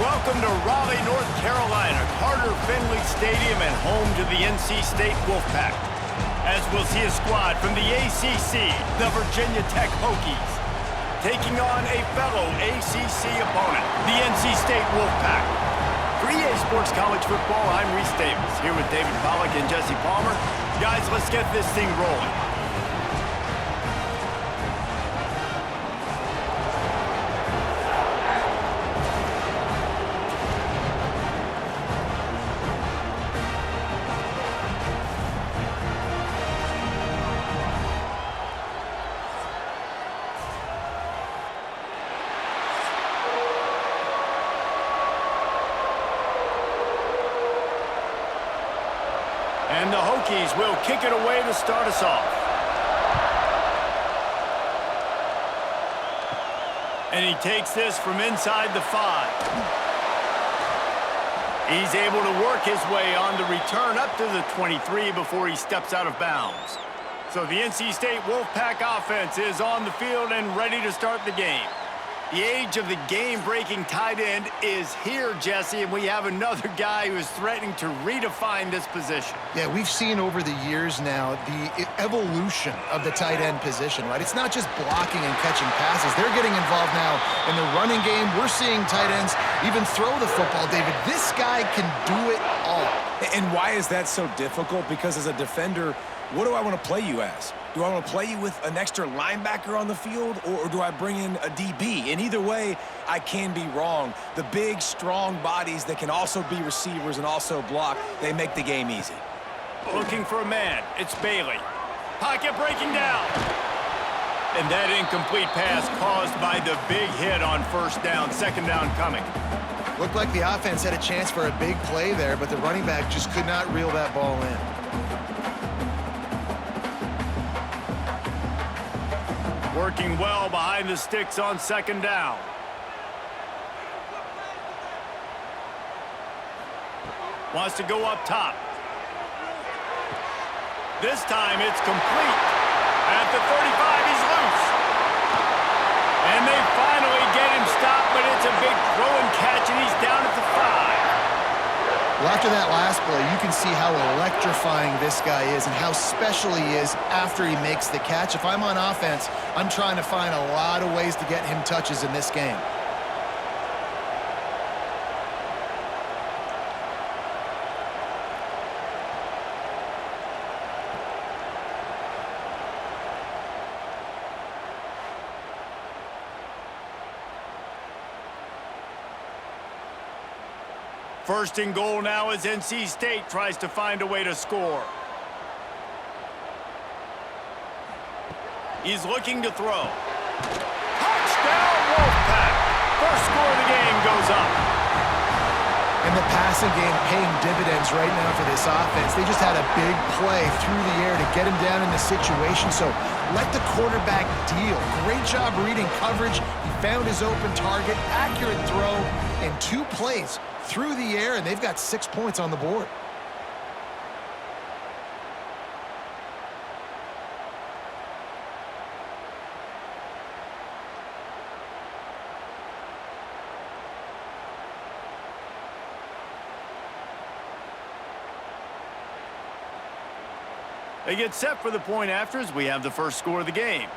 Welcome to Raleigh, North Carolina, Carter Finley Stadium and home to the NC State Wolfpack. As we'll see a squad from the ACC, the Virginia Tech Hokies, taking on a fellow ACC opponent, the NC State Wolfpack. For EA Sports College Football, I'm Reese Davis, here with David Pollack and Jesse Palmer. Guys, let's get this thing rolling. And the Hokies will kick it away to start us off. And he takes this from inside the 5. He's able to work his way on the return up to the 23 before he steps out of bounds. So the NC State Wolfpack offense is on the field and ready to start the game. The age of the game-breaking tight end is here, Jesse, and we have another guy who is threatening to redefine this position. Yeah, we've seen over the years now the evolution of the tight end position, right? It's not just blocking and catching passes. They're getting involved now in the running game. We're seeing tight ends even throw the football, David. This guy can do it all. And why is that so difficult? Because as a defender, what do I want to play you as? Do I want to play you with an extra linebacker on the field, or do I bring in a DB? And either way, I can be wrong. The big, strong bodies that can also be receivers and also block, they make the game easy. Looking for a man. It's Bailey. Pocket breaking down. And that incomplete pass caused by the big hit on first down. Second down coming. Looked like the offense had a chance for a big play there, but the running back just could not reel that ball in. Working well behind the sticks on second down. Wants to go up top. This time it's complete. At the 35, he's loose. And they finally get him stopped, but it's a big throw and catch, and he's down at the 5. Well, after that last play, you can see how electrifying this guy is and how special he is after he makes the catch. If I'm on offense, I'm trying to find a lot of ways to get him touches in this game. First and goal now as NC State tries to find a way to score. He's looking to throw. Touchdown, Wolfpack! First score of the game goes up. And the passing game paying dividends right now for this offense. They just had a big play through the air to get him down in the situation. So let the quarterback deal. Great job reading coverage. He found his open target, accurate throw, and 2 plays through the air, and they've got 6 points on the board. They get set for the point after as we have the first score of the game.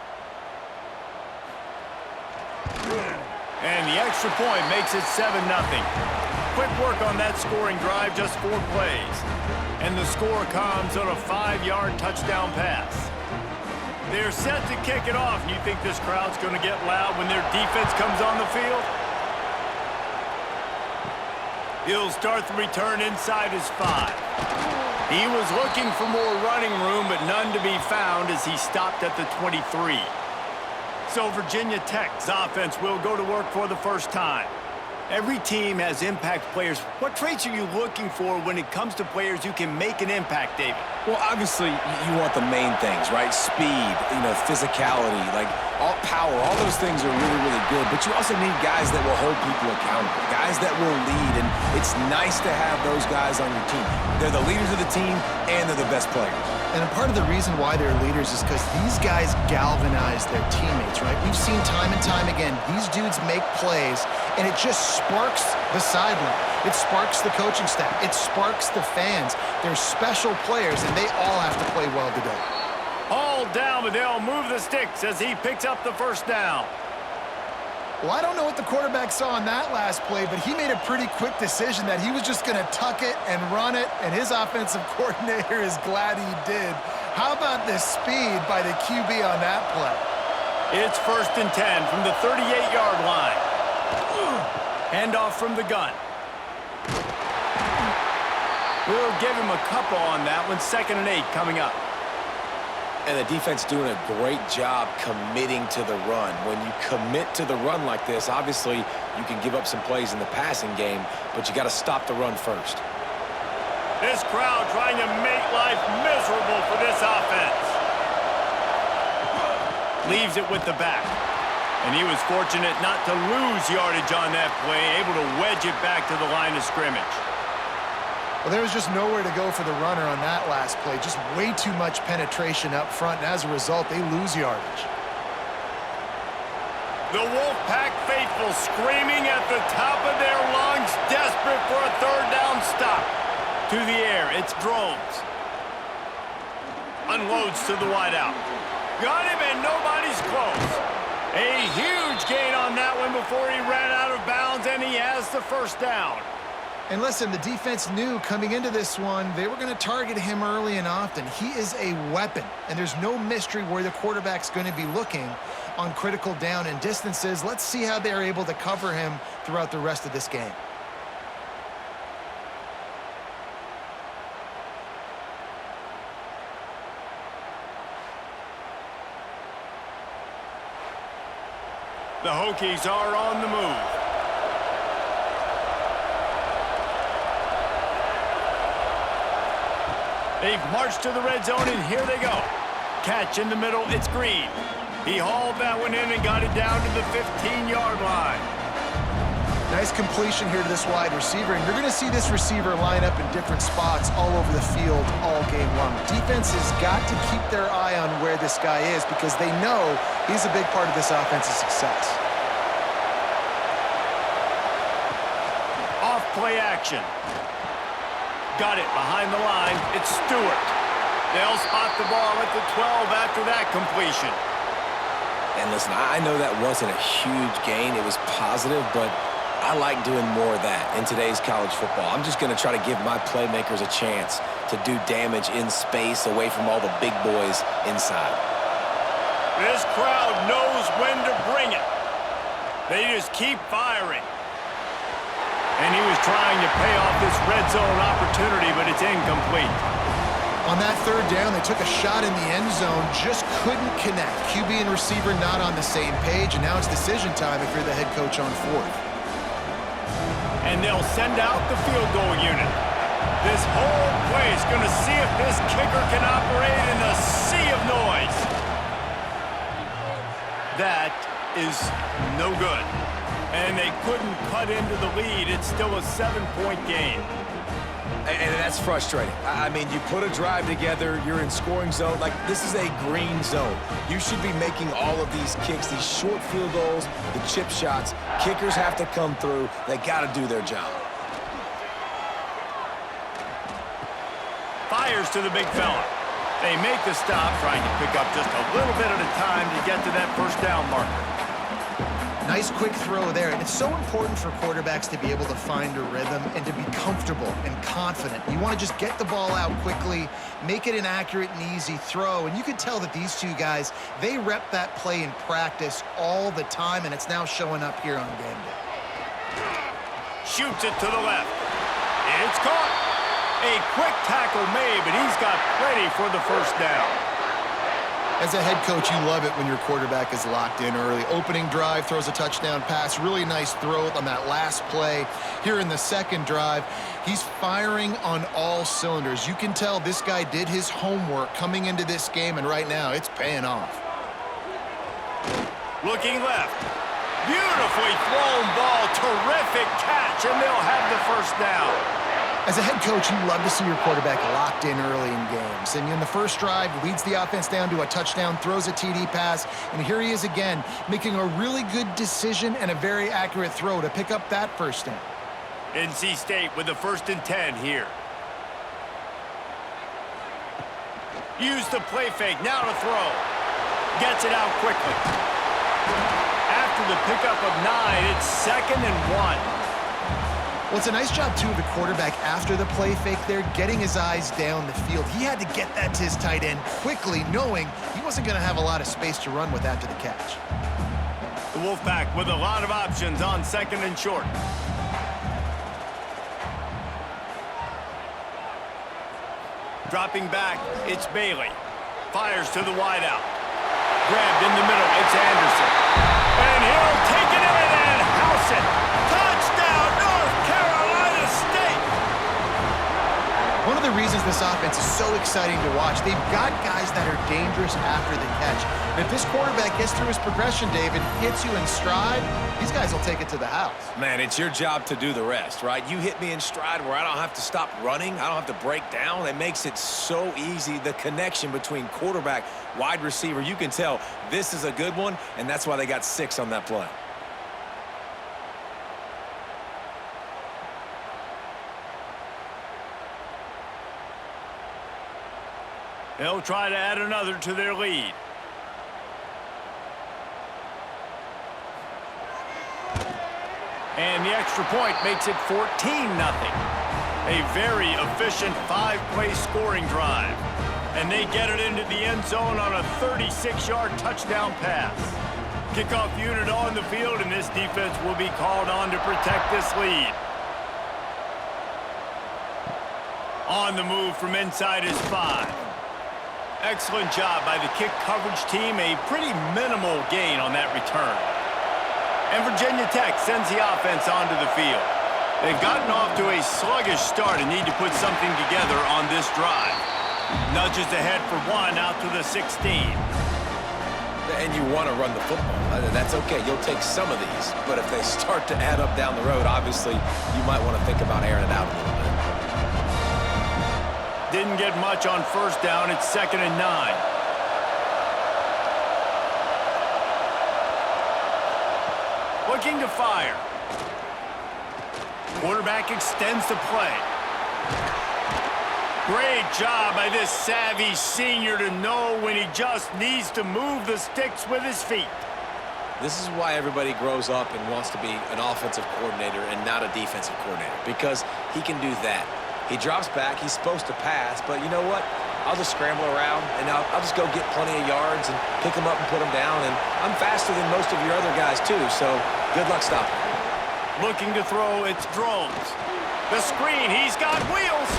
And the extra point makes it 7-0. Quick work on that scoring drive, just 4 plays. And the score comes on a 5-yard touchdown pass. They're set to kick it off. You think this crowd's going to get loud when their defense comes on the field? He'll start the return inside his 5. He was looking for more running room, but none to be found as he stopped at the 23. So Virginia Tech's offense will go to work for the first time. Every team has impact players. What traits are you looking for when it comes to players who can make an impact, David? Well, obviously, you want the main things, right? Speed, physicality. Like, all power, all those things are really, really good, but you also need guys that will hold people accountable, guys that will lead, and it's nice to have those guys on your team. They're the leaders of the team, and they're the best players. And a part of the reason why they're leaders is because these guys galvanize their teammates, right? We've seen time and time again, these dudes make plays, and it just sparks the sideline. It sparks the coaching staff. It sparks the fans. They're special players, and they all have to play well today. All down, but they'll move the sticks as he picks up the first down. Well, I don't know what the quarterback saw on that last play, but he made a pretty quick decision that he was just going to tuck it and run it, and his offensive coordinator is glad he did. How about the speed by the QB on that play? It's 1st and 10 from the 38-yard line. Handoff from the gun. We'll give him a couple on that one. 2nd and 8 coming up. And the defense doing a great job committing to the run. When you commit to the run like this, obviously you can give up some plays in the passing game, but you got to stop the run first. This crowd trying to make life miserable for this offense. Leaves it with the back. And he was fortunate not to lose yardage on that play, able to wedge it back to the line of scrimmage. Well, there was just nowhere to go for the runner on that last play. Just way too much penetration up front, and as a result, they lose yardage. The Wolfpack faithful screaming at the top of their lungs, desperate for a 3rd down stop. To the air, it's Drones. Unloads to the wideout. Got him, and nobody's close. A huge gain on that one before he ran out of bounds, and he has the 1st down. And listen, the defense knew coming into this one, they were going to target him early and often. He is a weapon, and there's no mystery where the quarterback's going to be looking on critical down and distances. Let's see how they're able to cover him throughout the rest of this game. The Hokies are on the move. They've marched to the red zone, and here they go. Catch in the middle, it's Green. He hauled that one in and got it down to the 15-yard line. Nice completion here to this wide receiver, and you're going to see this receiver line up in different spots all over the field all game long. Defense has got to keep their eye on where this guy is because they know he's a big part of this offense's success. Off play action. Got it behind the line. It's Stewart. They'll spot the ball at the 12 after that completion. And listen, I know that wasn't a huge gain. It was positive, but I like doing more of that in today's college football. I'm just going to try to give my playmakers a chance to do damage in space away from all the big boys inside. This crowd knows when to bring it. They just keep firing. And he was trying to pay off this red zone opportunity, but it's incomplete. On that 3rd down, they took a shot in the end zone, just couldn't connect. QB and receiver not on the same page, and now it's decision time if you're the head coach on 4th. And they'll send out the field goal unit. This whole play is going to see if this kicker can operate in a sea of noise. That is no good. And they couldn't cut into the lead. It's still a 7-point game. And that's frustrating. I mean, you put a drive together, you're in scoring zone. Like, this is a green zone. You should be making all of these kicks, these short field goals, the chip shots. Kickers have to come through. They got to do their job. Fires to the big fella. They make the stop, trying to pick up just a little bit at a time to get to that 1st down marker. Nice quick throw there, and it's so important for quarterbacks to be able to find a rhythm and to be comfortable and confident. You want to just get the ball out quickly, make it an accurate and easy throw, and you can tell that these two guys, they rep that play in practice all the time, and it's now showing up here on game day. Shoots it to the left. It's caught. A quick tackle made, but he's got plenty for the 1st down. As a head coach, you love it when your quarterback is locked in early. Opening drive, throws a touchdown pass. Really nice throw on that last play. Here in the 2nd drive, he's firing on all cylinders. You can tell this guy did his homework coming into this game, and right now it's paying off. Looking left. Beautifully thrown ball. Terrific catch, and they'll have the first down. As a head coach, you love to see your quarterback locked in early in games. And in the first drive, leads the offense down to a touchdown, throws a TD pass, and here he is again, making a really good decision and a very accurate throw to pick up that first down. NC State with the 1st and 10 here. Use the play fake, now to throw. Gets it out quickly. After the pickup of 9, it's 2nd and 1. Well, it's a nice job, too, of the quarterback after the play fake there, getting his eyes down the field. He had to get that to his tight end quickly, knowing he wasn't going to have a lot of space to run with after the catch. The Wolfpack with a lot of options on 2nd and short. Dropping back, it's Bailey. Fires to the wideout. Grabbed in the middle, it's Anderson. And he'll take it in and house it. Touchdown, North Carolina State! One of the reasons this offense is so exciting to watch, they've got guys that are dangerous after the catch. And if this quarterback gets through his progression, David, hits you in stride, these guys will take it to the house. Man, it's your job to do the rest, right? You hit me in stride where I don't have to stop running. I don't have to break down. It makes it so easy. The connection between quarterback, wide receiver, you can tell this is a good one, and that's why they got 6 on that play. They'll try to add another to their lead. And the extra point makes it 14-0. A very efficient 5-play scoring drive. And they get it into the end zone on a 36-yard touchdown pass. Kickoff unit on the field, and this defense will be called on to protect this lead. On the move from inside is 5. Excellent job by the kick coverage team. A pretty minimal gain on that return. And Virginia Tech sends the offense onto the field. They've gotten off to a sluggish start and need to put something together on this drive. Nudges ahead for 1 out to the 16. And you want to run the football. That's okay. You'll take some of these. But if they start to add up down the road, obviously, you might want to think about airing it out a little bit. Didn't get much on first down. It's 2nd and 9. Looking to fire. Quarterback extends the play. Great job by this savvy senior to know when he just needs to move the sticks with his feet. This is why everybody grows up and wants to be an offensive coordinator and not a defensive coordinator, because he can do that. He drops back, he's supposed to pass, but you know what? I'll just scramble around, and I'll just go get plenty of yards and pick them up and put them down, and I'm faster than most of your other guys, too, so good luck stopping. Looking to throw, it's Drones. The screen, he's got wheels.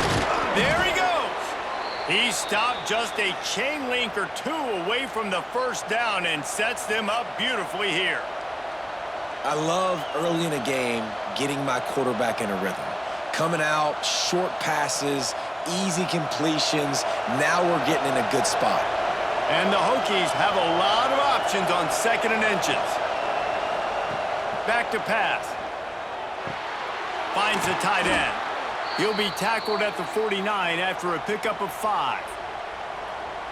There he goes. He stopped just a chain link or 2 away from the first down and sets them up beautifully here. I love early in a game getting my quarterback in a rhythm. Coming out, short passes, easy completions. Now we're getting in a good spot. And the Hokies have a lot of options on 2nd and inches. Back to pass. Finds the tight end. He'll be tackled at the 49 after a pickup of 5.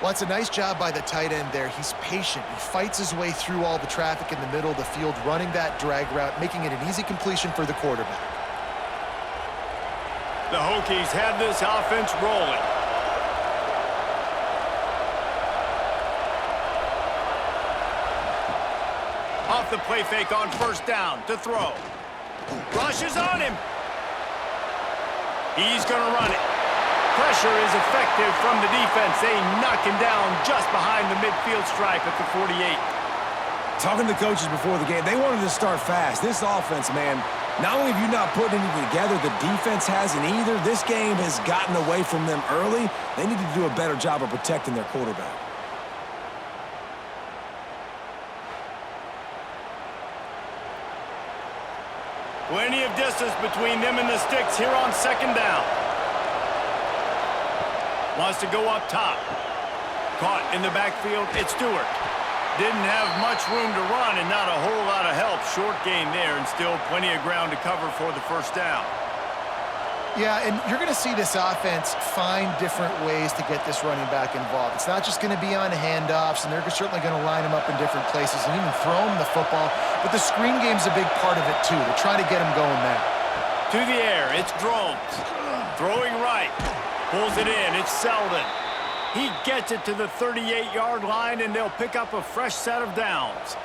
Well, it's a nice job by the tight end there. He's patient. He fights his way through all the traffic in the middle of the field, running that drag route, making it an easy completion for the quarterback. The Hokies have this offense rolling. Off the play fake on first down to throw. Rushes on him. He's going to run it. Pressure is effective from the defense. They knock him down just behind the midfield stripe at the 48. Talking to the coaches before the game, they wanted to start fast. This offense, man, not only have you not put anything together, the defense hasn't either. This game has gotten away from them early. They need to do a better job of protecting their quarterback. Plenty of distance between them and the sticks here on second down. Wants to go up top. Caught in the backfield, it's Stewart. Didn't have much room to run and not a whole lot of help. Short gain there and still plenty of ground to cover for the first down. Yeah, and you're going to see this offense find different ways to get this running back involved. It's not just going to be on handoffs, and they're certainly going to line him up in different places and even throw him the football. But the screen game's a big part of it, too. They're trying to get him going there. To the air, it's Drones. Throwing right. Pulls it in, it's Selden. He gets it to the 38-yard line, and they'll pick up a fresh set of downs.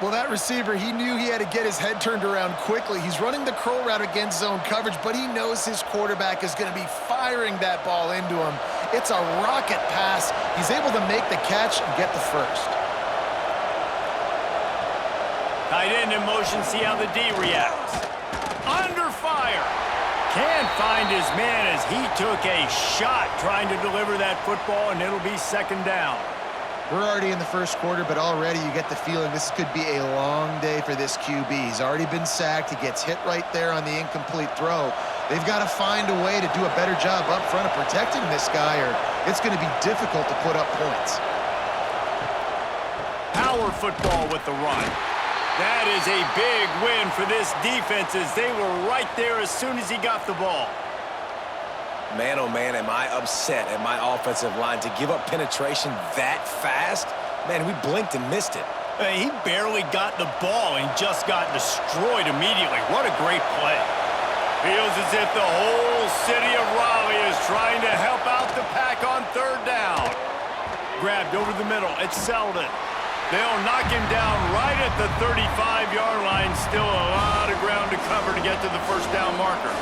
Well, that receiver, he knew he had to get his head turned around quickly. He's running the curl route against zone coverage, but he knows his quarterback is going to be firing that ball into him. It's a rocket pass. He's able to make the catch and get the first. Tight end in motion, see how the D reacts. Under fire. Can't find his man as he took a shot trying to deliver that football, and it'll be second down. We're already in the first quarter, but already you get the feeling this could be a long day for this QB. He's already been sacked. He gets hit right there on the incomplete throw. They've got to find a way to do a better job up front of protecting this guy, or it's going to be difficult to put up points. Power football with the run. That is a big win for this defense as they were right there as soon as he got the ball. Man, oh man, am I upset at my offensive line to give up penetration that fast? Man, we blinked and missed it. He barely got the ball and just got destroyed immediately. What a great play. Feels as if the whole city of Raleigh is trying to help out the Pack on third down. Grabbed over the middle. It's Selden. They'll knock him down right at the 35-yard line. Still a lot of ground to cover to get to the first down marker.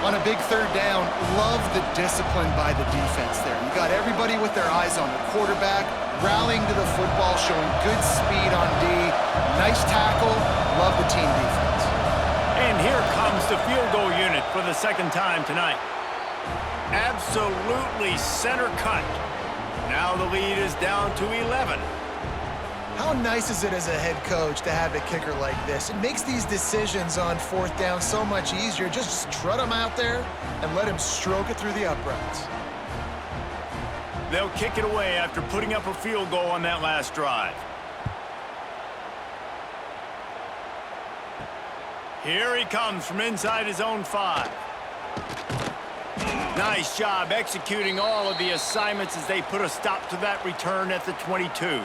On a big third down, love the discipline by the defense there. You got everybody with their eyes on the quarterback, rallying to the football, showing good speed on D. Nice tackle. Love the team defense. And here comes the field goal unit for the second time tonight. Absolutely center cut. Now the lead is down to 11. How nice is it as a head coach to have a kicker like this? It makes these decisions on fourth down so much easier. Just trot him out there and let him stroke it through the uprights. They'll kick it away after putting up a field goal on that last drive. Here he comes from inside his own 5. Nice job executing all of the assignments as they put a stop to that return at the 22.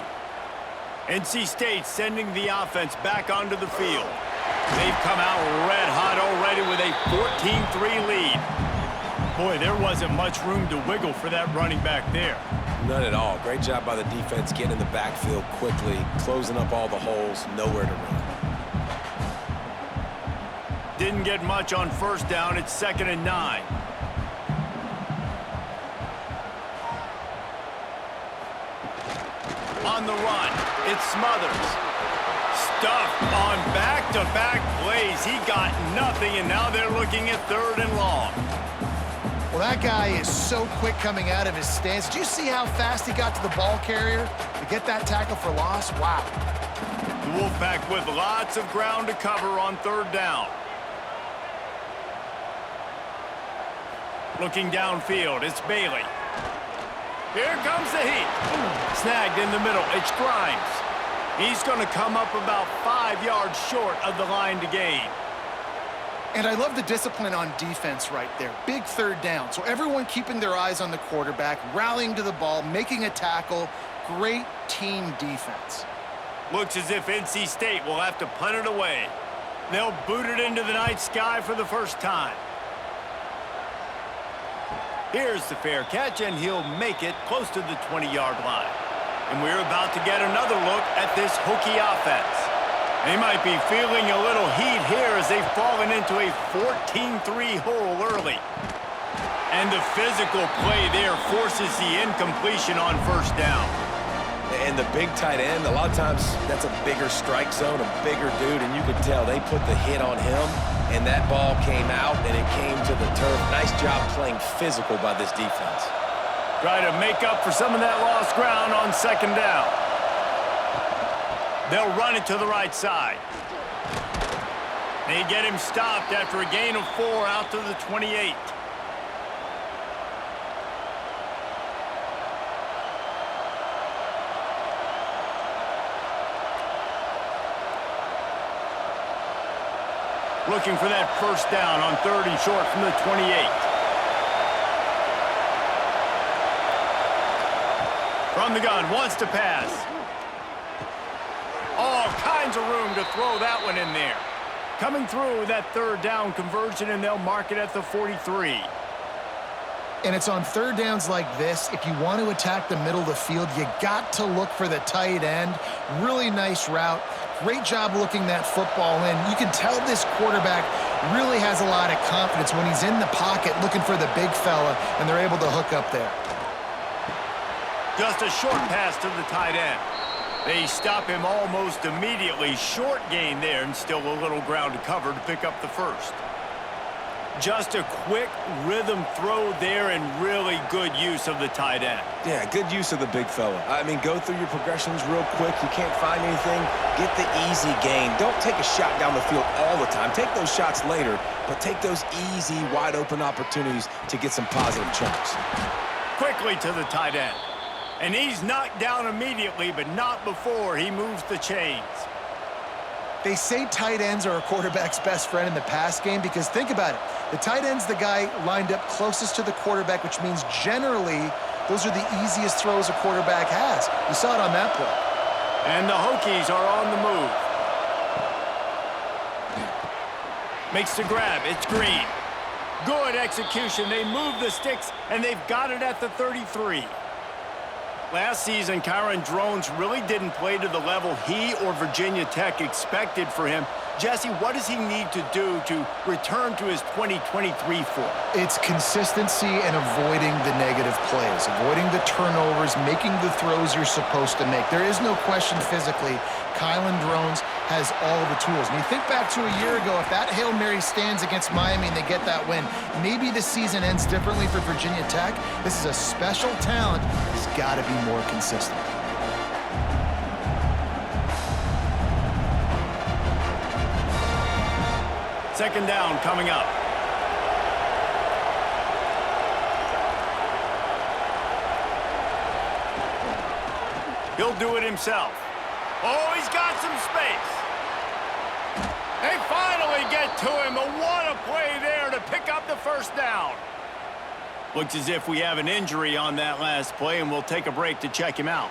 NC State sending the offense back onto the field. They've come out red hot already with a 14-3 lead. Boy, there wasn't much room to wiggle for that running back there. None at all. Great job by the defense getting in the backfield quickly, closing up all the holes, nowhere to run. Didn't get much on first down. It's 2nd and 9. On the run, it's Smothers. Stuffed on back-to-back plays. He got nothing, and now they're looking at 3rd and long. Well, that guy is so quick coming out of his stance. Did you see how fast he got to the ball carrier to get that tackle for loss? Wow. The Wolfpack with lots of ground to cover on 3rd down. Looking downfield, it's Bailey. Here comes the heat. Snagged in the middle, it's Grimes. He's going to come up about 5 yards short of the line to gain. And I love the discipline on defense right there. Big 3rd down. So everyone keeping their eyes on the quarterback, rallying to the ball, making a tackle. Great team defense. Looks as if NC State will have to punt it away. They'll boot it into the night sky for the first time. Here's the fair catch, and he'll make it close to the 20-yard line. And we're about to get another look at this Hokie offense. They might be feeling a little heat here as they've fallen into a 14-3 hole early. And the physical play there forces the incompletion on first down. And the big tight end, a lot of times that's a bigger strike zone, a bigger dude, and you could tell they put the hit on him, and that ball came out, and it came to the turf. Nice job playing physical by this defense. Try to make up for some of that lost ground on 2nd down. They'll run it to the right side. They get him stopped after a gain of 4 out to the 28. Looking for that first down on 3rd and short from the 28. From the gun, wants to pass. All kinds of room to throw that one in there. Coming through with that 3rd down conversion, and they'll mark it at the 43. And it's on 3rd downs like this. If you want to attack the middle of the field, you got to look for the tight end. Really nice route. Great job looking that football in. You can tell this quarterback really has a lot of confidence when he's in the pocket looking for the big fella, and they're able to hook up there. Just a short pass to the tight end. They stop him almost immediately. Short gain there, and still a little ground to cover to pick up the first. Just a quick rhythm throw there, and really good use of the tight end. Yeah, good use of the big fella. I mean, go through your progressions real quick. You can't find anything, get the easy gain. Don't take a shot down the field all the time. Take those shots later, but take those easy, wide-open opportunities to get some positive chunks. Quickly to the tight end. And he's knocked down immediately, but not before he moves the chains. They say tight ends are a quarterback's best friend in the pass game because think about it. The tight end's the guy lined up closest to the quarterback, which means generally those are the easiest throws a quarterback has. You saw it on that play. And the Hokies are on the move. Makes the grab. It's Green. Good execution. They move the sticks, and they've got it at the 33. Last season, Kyron Drones really didn't play to the level he or Virginia Tech expected for him. Jesse, what does he need to do to return to his 2023 form? It's consistency and avoiding the negative plays, avoiding the turnovers, making the throws you're supposed to make. There is no question physically, Kyron Drones has all the tools. And you think back to a year ago, if that Hail Mary stands against Miami and they get that win, maybe the season ends differently for Virginia Tech. This is a special talent. He's got to be more consistent. Second down coming up. He'll do it himself. Oh, he's got some space. They finally get to him. What a play there to pick up the first down. Looks as if we have an injury on that last play, and we'll take a break to check him out.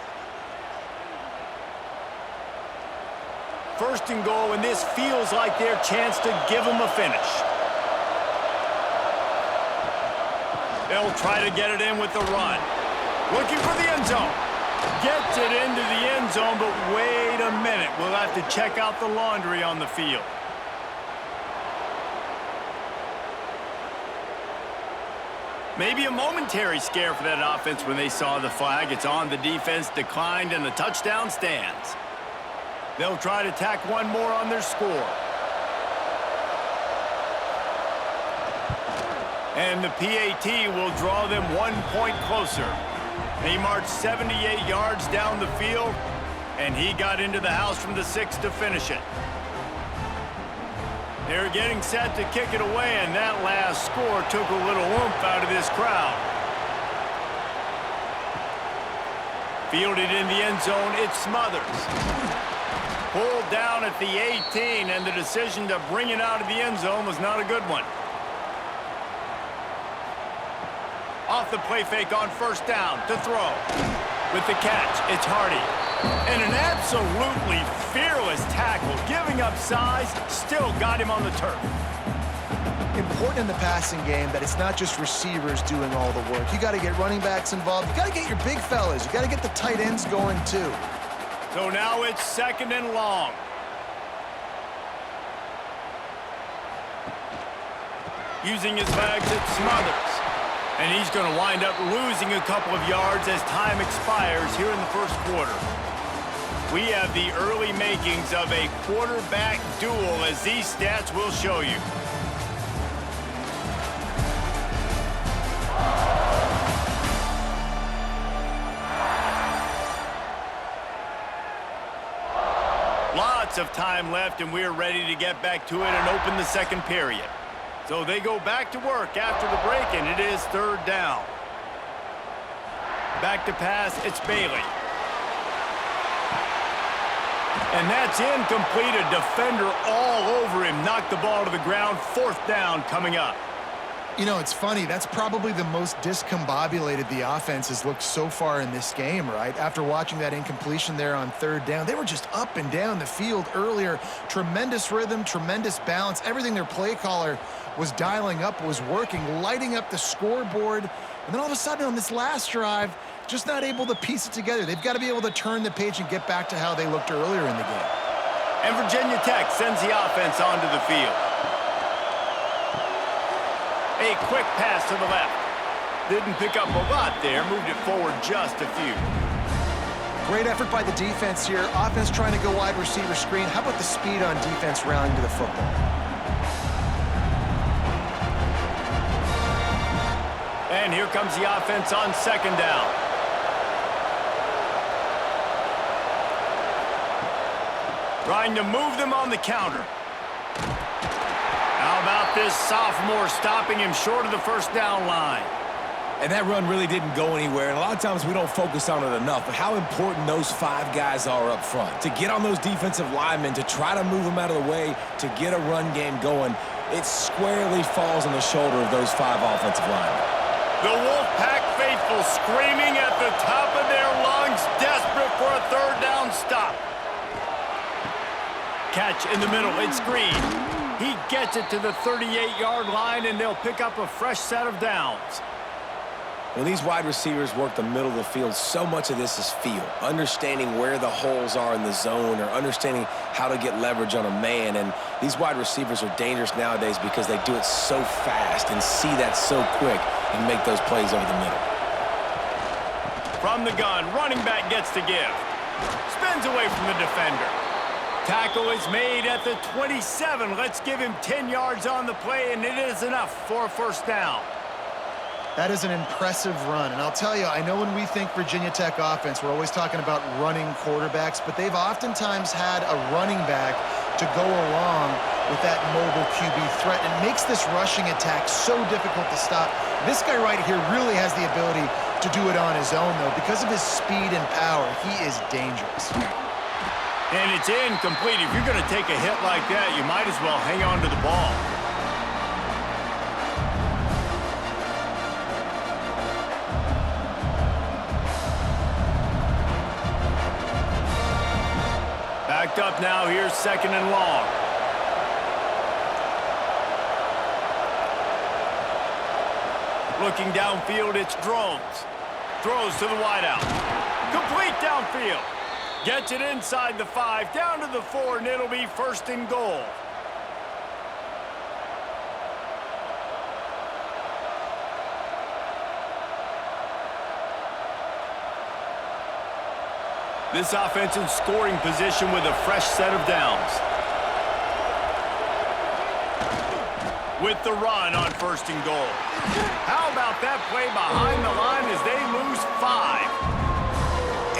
First and goal, and this feels like their chance to give them a finish. They'll try to get it in with the run. Looking for the end zone. Gets it into the end zone, but wait a minute. We'll have to check out the laundry on the field. Maybe a momentary scare for that offense when they saw the flag. It's on, the defense declined, and the touchdown stands. They'll try to tack one more on their score. And the PAT will draw them 1 point closer. He marched 78 yards down the field, and he got into the house from the 6 to finish it. They're getting set to kick it away, and that last score took a little oomph out of this crowd. Fielded in the end zone, it's Smothers. Pulled down at the 18, and the decision to bring it out of the end zone was not a good one. Off the play fake on first down to throw. With the catch, it's Hardy. And an absolutely fearless tackle, giving up size, still got him on the turf. Important in the passing game that it's not just receivers doing all the work. You got to get running backs involved. You got to get your big fellas. You got to get the tight ends going too. So now it's second and long. Using his legs, it's Smothers. And he's going to wind up losing a couple of yards as time expires here in the first quarter. We have the early makings of a quarterback duel, as these stats will show you. Lots of time left, and we're ready to get back to it and open the second period. So they go back to work after the break, and it is third down. Back to pass, it's Bailey. And that's incomplete. A defender all over him. Knocked the ball to the ground. 4th down coming up. You know, it's funny. That's probably the most discombobulated the offense has looked so far in this game, right? After watching that incompletion there on 3rd down, they were just up and down the field earlier. Tremendous rhythm, tremendous balance. Everything their play caller was dialing up was working, lighting up the scoreboard. And then all of a sudden on this last drive, just not able to piece it together. They've got to be able to turn the page and get back to how they looked earlier in the game. And Virginia Tech sends the offense onto the field. A quick pass to the left. Didn't pick up a lot there. Moved it forward just a few. Great effort by the defense here. Offense trying to go wide receiver screen. How about the speed on defense rallying to the football? And here comes the offense on 2nd down. Trying to move them on the counter. How about this sophomore stopping him short of the 1st down line? And that run really didn't go anywhere. And a lot of times we don't focus on it enough, but how important those 5 guys are up front. To get on those defensive linemen, to try to move them out of the way, to get a run game going, it squarely falls on the shoulder of those 5 offensive linemen. The Wolfpack faithful screaming at the top of their lungs, desperate for a 3rd down stop. Catch in the middle, it's Green. He gets it to the 38-yard line, and they'll pick up a fresh set of downs. When these wide receivers work the middle of the field, so much of this is feel. Understanding where the holes are in the zone or understanding how to get leverage on a man. And these wide receivers are dangerous nowadays because they do it so fast and see that so quick and make those plays over the middle. From the gun, running back gets to give. Spins away from the defender. Tackle is made at the 27. Let's give him 10 yards on the play, and it is enough for a 1st down. That is an impressive run. And I'll tell you, I know when we think Virginia Tech offense, we're always talking about running quarterbacks, but they've oftentimes had a running back to go along with that mobile QB threat. And makes this rushing attack so difficult to stop. This guy right here really has the ability to do it on his own, though. Because of his speed and power, he is dangerous. And it's incomplete. If you're going to take a hit like that, you might as well hang on to the ball. Backed up now. Here's 2nd and long. Looking downfield, it's Drones. Throws to the wideout. Complete downfield. Gets it inside the 5, down to the 4, and it'll be 1st and goal. This offense in scoring position with a fresh set of downs. With the run on 1st and goal. How about that play behind the line as they lose 5?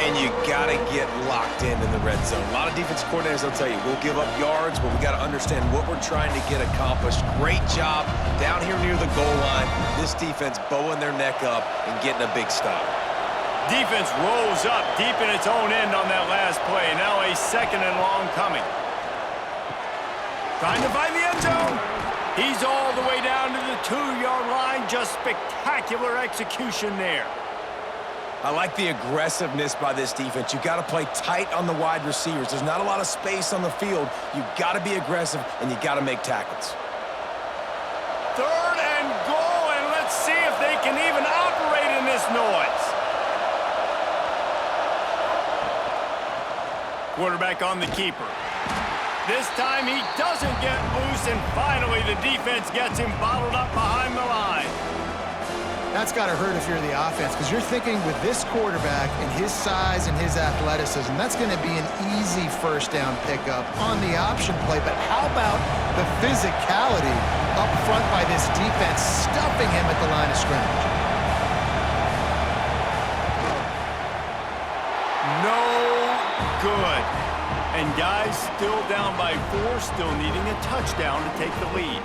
And you got to get locked in the red zone. A lot of defense coordinators will tell you, we'll give up yards, but we got to understand what we're trying to get accomplished. Great job down here near the goal line. This defense bowing their neck up and getting a big stop. Defense rolls up deep in its own end on that last play. Now a 2nd and long coming. Trying to find the end zone. He's all the way down to the 2-yard line. Just spectacular execution there. I like the aggressiveness by this defense. You got to play tight on the wide receivers. There's not a lot of space on the field. You got to be aggressive, and you got to make tackles. 3rd and goal, and let's see if they can even operate in this noise. Quarterback on the keeper. This time he doesn't get loose, and finally the defense gets him bottled up behind the line. That's got to hurt if you're the offense, because you're thinking with this quarterback and his size and his athleticism, that's going to be an easy 1st down pickup on the option play. But how about the physicality up front by this defense, stuffing him at the line of scrimmage? No good. And guys still down by 4, still needing a touchdown to take the lead.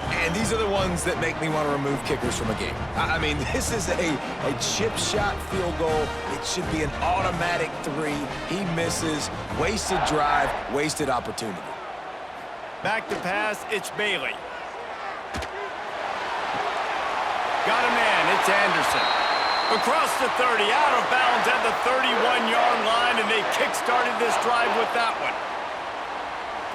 And these are the ones that make me want to remove kickers from a game. I mean, this is a chip shot field goal. It should be an automatic 3. He misses. Wasted drive, wasted opportunity. Back to pass, it's Bailey. Got a man, it's Anderson. Across the 30, out of bounds at the 31-yard line, and they kick-started this drive with that one.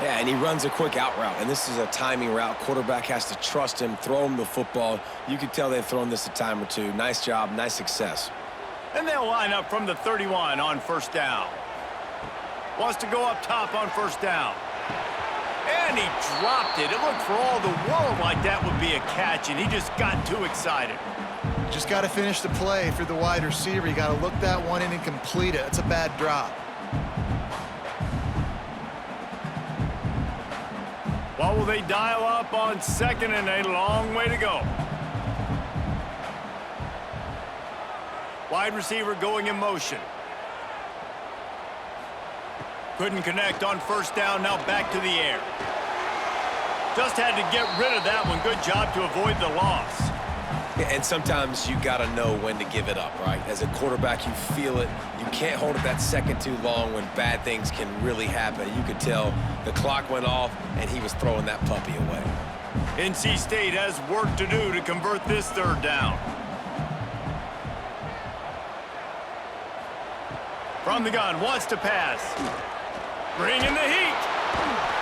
Yeah, and he runs a quick out route, and this is a timing route. Quarterback has to trust him, throw him the football. You can tell they've thrown this a time or two. Nice job, nice success. And they'll line up from the 31 on first down. Wants to go up top on first down. And he dropped it. It looked for all the world like that would be a catch, and he just got too excited. Just got to finish the play for the wide receiver. You got to look that one in and complete it. It's a bad drop. What will they dial up on 2nd and a long way to go? Wide receiver going in motion. Couldn't connect on first down, now back to the air. Just had to get rid of that one. Good job to avoid the loss. And sometimes you got to know when to give it up, right? As a quarterback, you feel it. You can't hold it that second too long when bad things can really happen. You could tell the clock went off, and he was throwing that puppy away. NC State has work to do to convert this 3rd down. From the gun, wants to pass. Bringing the heat.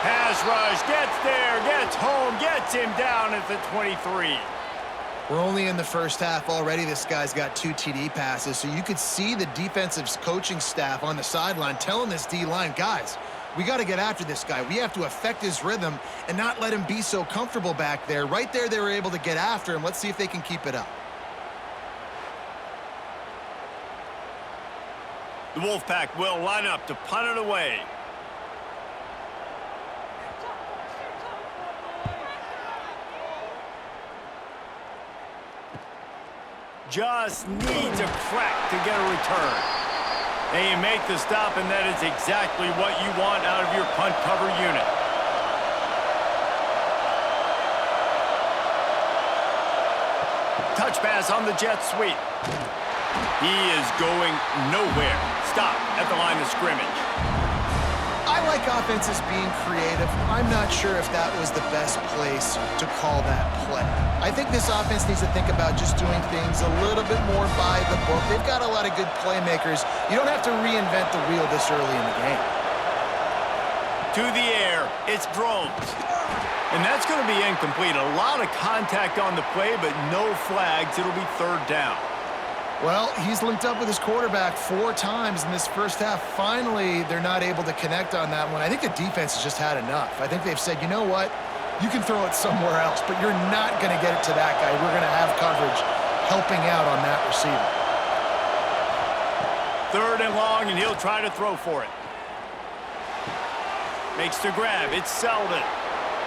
Pass rush, gets there, gets home, gets him down at the 23. We're only in the first half already. This guy's got 2 TD passes, so you could see the defensive coaching staff on the sideline telling this D-line, guys, we got to get after this guy. We have to affect his rhythm and not let him be so comfortable back there. Right there, they were able to get after him. Let's see if they can keep it up. The Wolfpack will line up to punt it away. Just needs a crack to get a return. They make the stop, and that is exactly what you want out of your punt cover unit. Touch pass on the jet sweep. He is going nowhere. Stop at the line of scrimmage. I like offenses being creative. I'm not sure if that was the best place to call that play. I think this offense needs to think about just doing things a little bit more by the book. They've got a lot of good playmakers. You don't have to reinvent the wheel this early in the game. To the air, it's Drones. And that's going to be incomplete. A lot of contact on the play, but no flags. It'll be 3rd down. Well, he's linked up with his quarterback 4 times in this first half. Finally, they're not able to connect on that one. I think the defense has just had enough. I think they've said, you know what? You can throw it somewhere else, but you're not going to get it to that guy. We're going to have coverage helping out on that receiver. 3rd and long, and he'll try to throw for it. Makes the grab. It's Selden.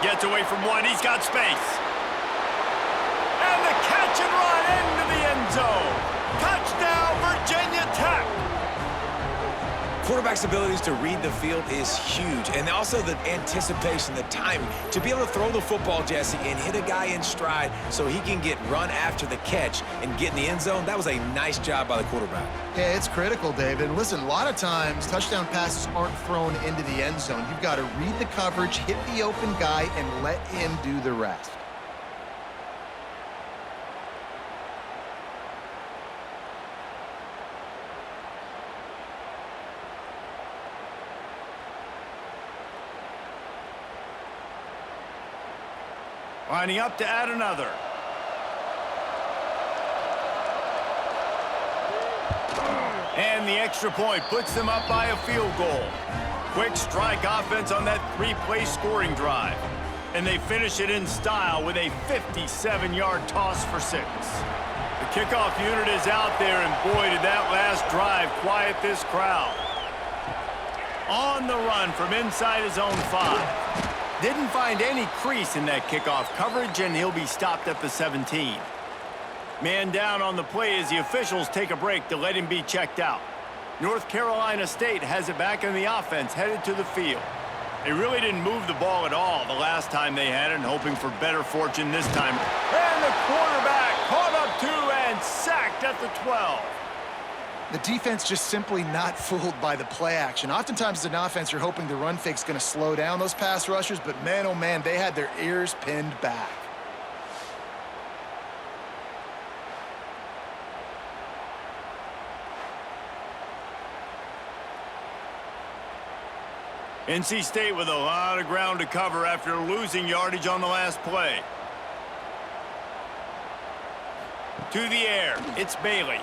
Gets away from one. He's got space. And the catch and run into the end zone. Touchdown, Virginia Tech. Quarterback's abilities to read the field is huge, and also the anticipation, the timing. To be able to throw the football, Jesse, and hit a guy in stride so he can get run after the catch and get in the end zone, that was a nice job by the quarterback. Yeah, it's critical, David. And listen, a lot of times, touchdown passes aren't thrown into the end zone. You've got to read the coverage, hit the open guy, and let him do the rest. Lining up to add another. And the extra point puts them up by a field goal. Quick strike offense on that 3-play scoring drive. And they finish it in style with a 57-yard toss for 6. The kickoff unit is out there, and boy, did that last drive quiet this crowd. On the run from inside his own 5. Didn't find any crease in that kickoff coverage, and he'll be stopped at the 17. Man down on the play as the officials take a break to let him be checked out. North Carolina State has it back in the offense, headed to the field. They really didn't move the ball at all the last time they had it, and hoping for better fortune this time. And the quarterback caught up to and sacked at the 12. The defense just simply not fooled by the play action. Oftentimes as an offense, you're hoping the run fake's going to slow down those pass rushers, but man, oh man, they had their ears pinned back. NC State with a lot of ground to cover after losing yardage on the last play. To the air, it's Bailey.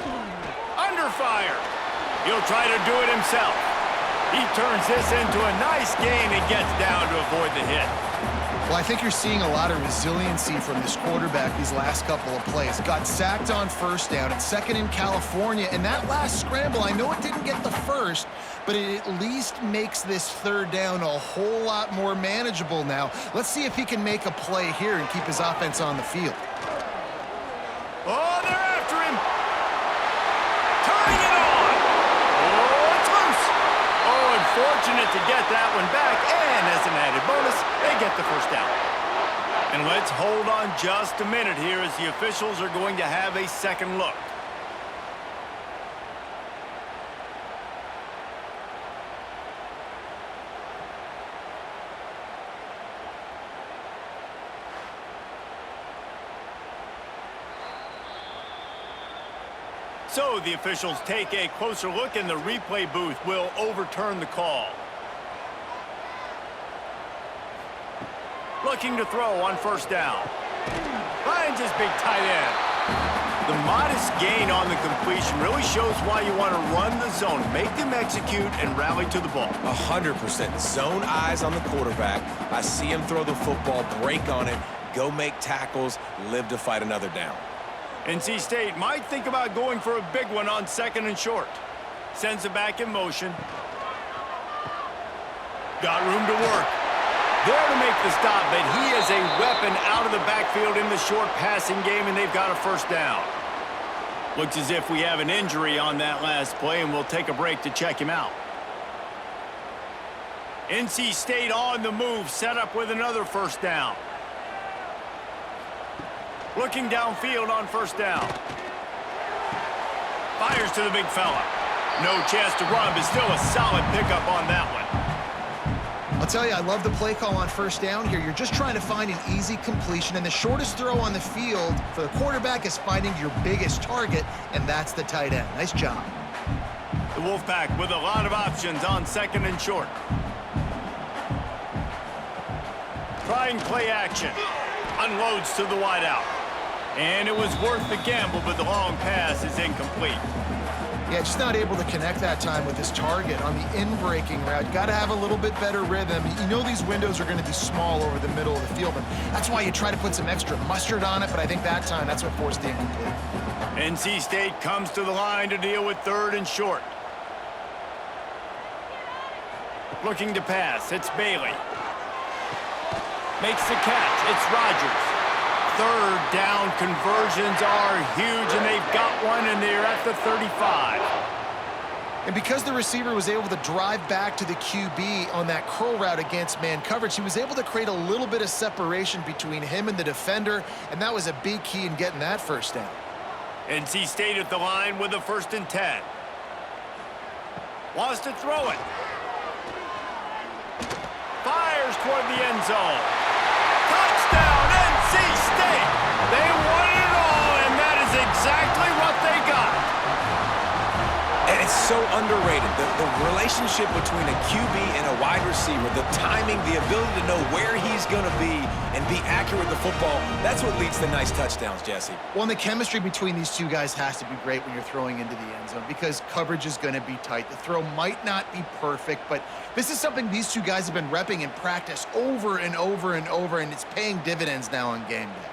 Under fire. He'll try to do it himself. He turns this into a nice gain and gets down to avoid the hit. Well, I think you're seeing a lot of resiliency from this quarterback these last couple of plays. Got sacked on first down. It's second in California. And that last scramble, I know it didn't get the first, but it at least makes this third down a whole lot more manageable now. Let's see if he can make a play here and keep his offense on the field. Oh, they're after him. Turning it on. Oh, it's loose. Oh, and fortunate to get that one back. And as an added bonus, they get the first down. And let's hold on just a minute here as the officials are going to have a second look. So the officials take a closer look, and the replay booth will overturn the call. Looking to throw on first down. Finds his big tight end. The modest gain on the completion really shows why you want to run the zone, make them execute, and rally to the ball. 100%. Zone eyes on the quarterback. I see him throw the football, break on it, go make tackles, live to fight another down. NC State might think about going for a big one on second and short. Sends it back in motion. Got room to work. There to make the stop, but he is a weapon out of the backfield in the short passing game, and they've got a first down. Looks as if we have an injury on that last play, and we'll take a break to check him out. NC State on the move, set up with another first down. Looking downfield on first down. Fires to the big fella. No chance to run, but still a solid pickup on that one. I'll tell you, I love the play call on first down here. You're just trying to find an easy completion, and the shortest throw on the field for the quarterback is finding your biggest target, and that's the tight end. Nice job. The Wolfpack with a lot of options on second and short. Trying play action. Unloads to the wideout. And it was worth the gamble, but the long pass is incomplete. Yeah, just not able to connect that time with his target on the in-breaking route. Got to have a little bit better rhythm. You know these windows are going to be small over the middle of the field, and that's why you try to put some extra mustard on it, but I think that time that's what forced the incomplete. NC State comes to the line to deal with third and short. Looking to pass, it's Bailey. Makes the catch, it's Rogers. Third down conversions are huge, and they've got one, and they're at the 35. And because the receiver was able to drive back to the QB on that curl route against man coverage, he was able to create a little bit of separation between him and the defender, and that was a big key in getting that first down. NC State at the line with a 1st and 10. Wants to throw it. Fires toward the end zone. Touchdown, NC State! They won it all, and that is exactly what they got. And it's so underrated. The relationship between a QB and a wide receiver, the timing, the ability to know where he's going to be and be accurate with the football, that's what leads to nice touchdowns, Jesse. Well, and the chemistry between these two guys has to be great when you're throwing into the end zone because coverage is going to be tight. The throw might not be perfect, but this is something these two guys have been repping in practice over and over and over, and it's paying dividends now on game day.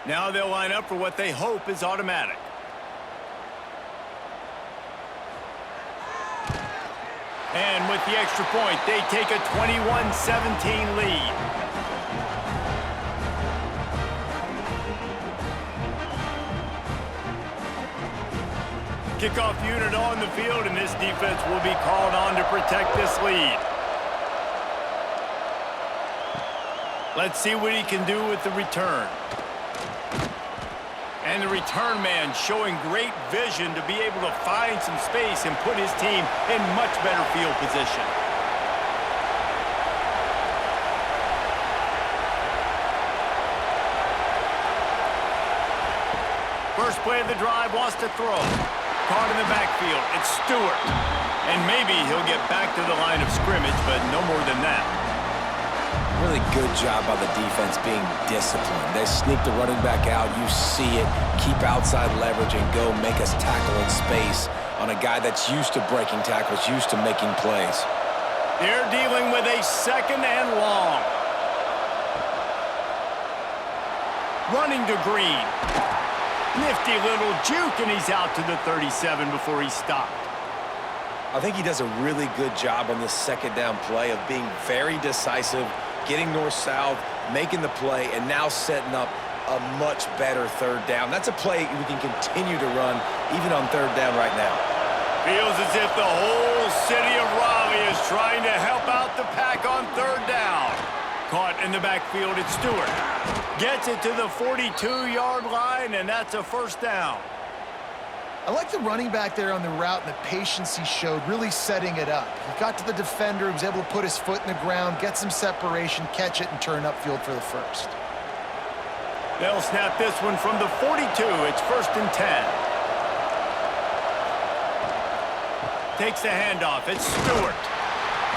Now they'll line up for what they hope is automatic. And with the extra point, they take a 21-17 lead. Kickoff unit on the field, and this defense will be called on to protect this lead. Let's see what he can do with the return. And the return man showing great vision to be able to find some space and put his team in much better field position. First play of the drive, wants to throw. Caught in the backfield. It's Stewart. And maybe he'll get back to the line of scrimmage, but no more than that. Really good job by the defense being disciplined. They sneak the running back out. You see it. Keep outside leverage and go make us tackle in space on a guy that's used to breaking tackles, used to making plays. They're dealing with a 2nd and long. Running to Green. Nifty little juke, and he's out to the 37 before he stopped. I think he does a really good job on this 2nd down play of being very decisive, getting north-south, making the play, and now setting up a much better 3rd down. That's a play we can continue to run even on 3rd down right now. Feels as if the whole city of Raleigh is trying to help out the Pack on 3rd down. Caught in the backfield, it's Stewart. Gets it to the 42-yard line, and that's a 1st down. I like the running back there on the route and the patience he showed, really setting it up. He got to the defender, he was able to put his foot in the ground, get some separation, catch it, and turn upfield for the 1st. They'll snap this one from the 42. It's 1st and 10. Takes the handoff. It's Stewart.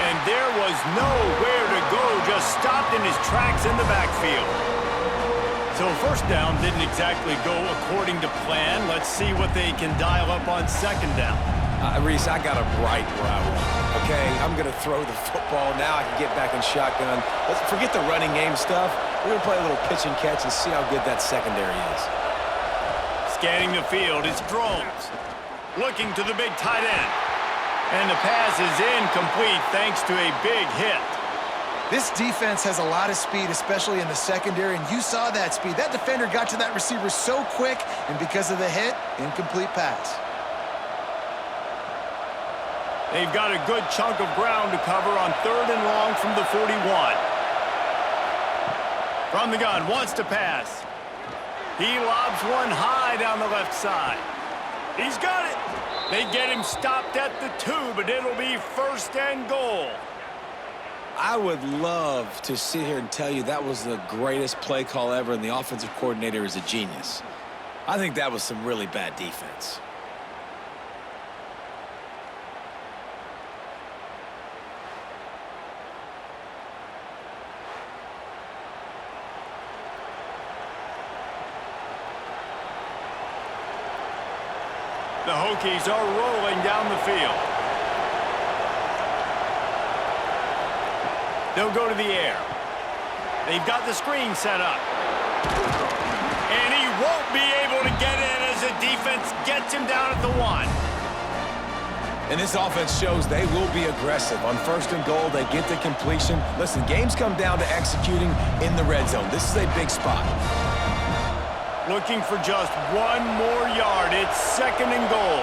And there was nowhere to go, just stopped in his tracks in the backfield. So 1st down didn't exactly go according to plan. Let's see what they can dial up on 2nd down. Reese, I got him right where I want. Okay, I'm going to throw the football. Now I can get back in shotgun. Let's forget the running game stuff. We're going to play a little pitch and catch and see how good that secondary is. Scanning the field, it's Drones. Looking to the big tight end. And the pass is incomplete thanks to a big hit. This defense has a lot of speed, especially in the secondary, and you saw that speed. That defender got to that receiver so quick, and because of the hit, incomplete pass. They've got a good chunk of ground to cover on 3rd and long from the 41. From the gun, wants to pass. He lobs one high down the left side. He's got it. They get him stopped at the 2, but it'll be 1st and goal. I would love to sit here and tell you that was the greatest play call ever, and the offensive coordinator is a genius. I think that was some really bad defense. The Hokies are rolling down the field. They'll go to the air. They've got the screen set up. And he won't be able to get in as the defense gets him down at the 1. And this offense shows they will be aggressive. On 1st and goal, they get the completion. Listen, games come down to executing in the red zone. This is a big spot. Looking for just 1 more yard. It's 2nd and goal.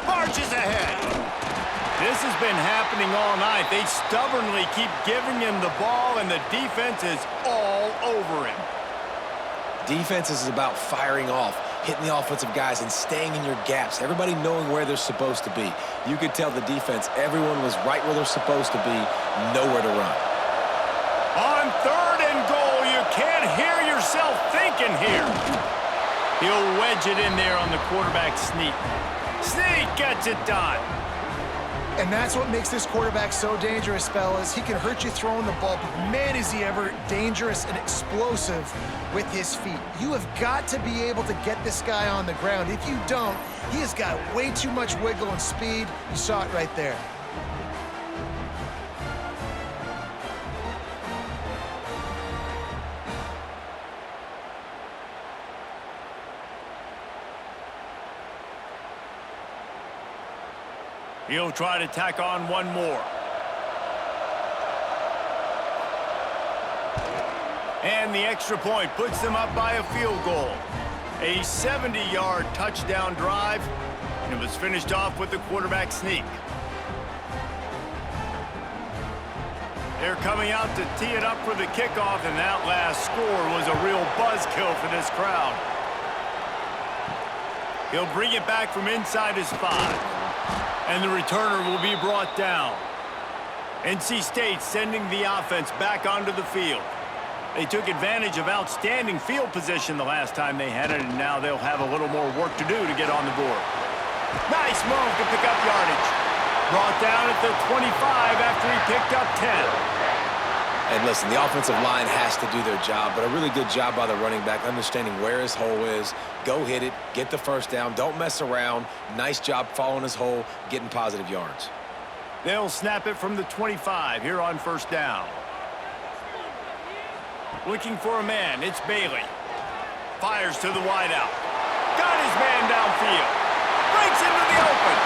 Marches ahead. This has been happening all night. They stubbornly keep giving him the ball, and the defense is all over him. Defense is about firing off, hitting the offensive guys, and staying in your gaps. Everybody knowing where they're supposed to be. You could tell the defense, everyone was right where they're supposed to be, nowhere to run. On 3rd and goal, you can't hear yourself thinking here. He'll wedge it in there on the quarterback sneak. Sneak gets it done. And that's what makes this quarterback so dangerous, fellas. He can hurt you throwing the ball, but man, is he ever dangerous and explosive with his feet. You have got to be able to get this guy on the ground. If you don't, he has got way too much wiggle and speed. You saw it right there. He'll try to tack on 1 more. And the extra point puts them up by a field goal. A 70-yard touchdown drive, and it was finished off with the quarterback sneak. They're coming out to tee it up for the kickoff, and that last score was a real buzzkill for this crowd. He'll bring it back from inside his 5. And the returner will be brought down. NC State sending the offense back onto the field. They took advantage of outstanding field position the last time they had it, and now they'll have a little more work to do to get on the board. Nice move to pick up yardage. Brought down at the 25 after he picked up 10. And listen, the offensive line has to do their job, but a really good job by the running back, understanding where his hole is. Go hit it, get the first down, don't mess around. Nice job following his hole, getting positive yards. They'll snap it from the 25 here on first down. Looking for a man, it's Bailey. Fires to the wideout. Got his man downfield. Breaks into the open.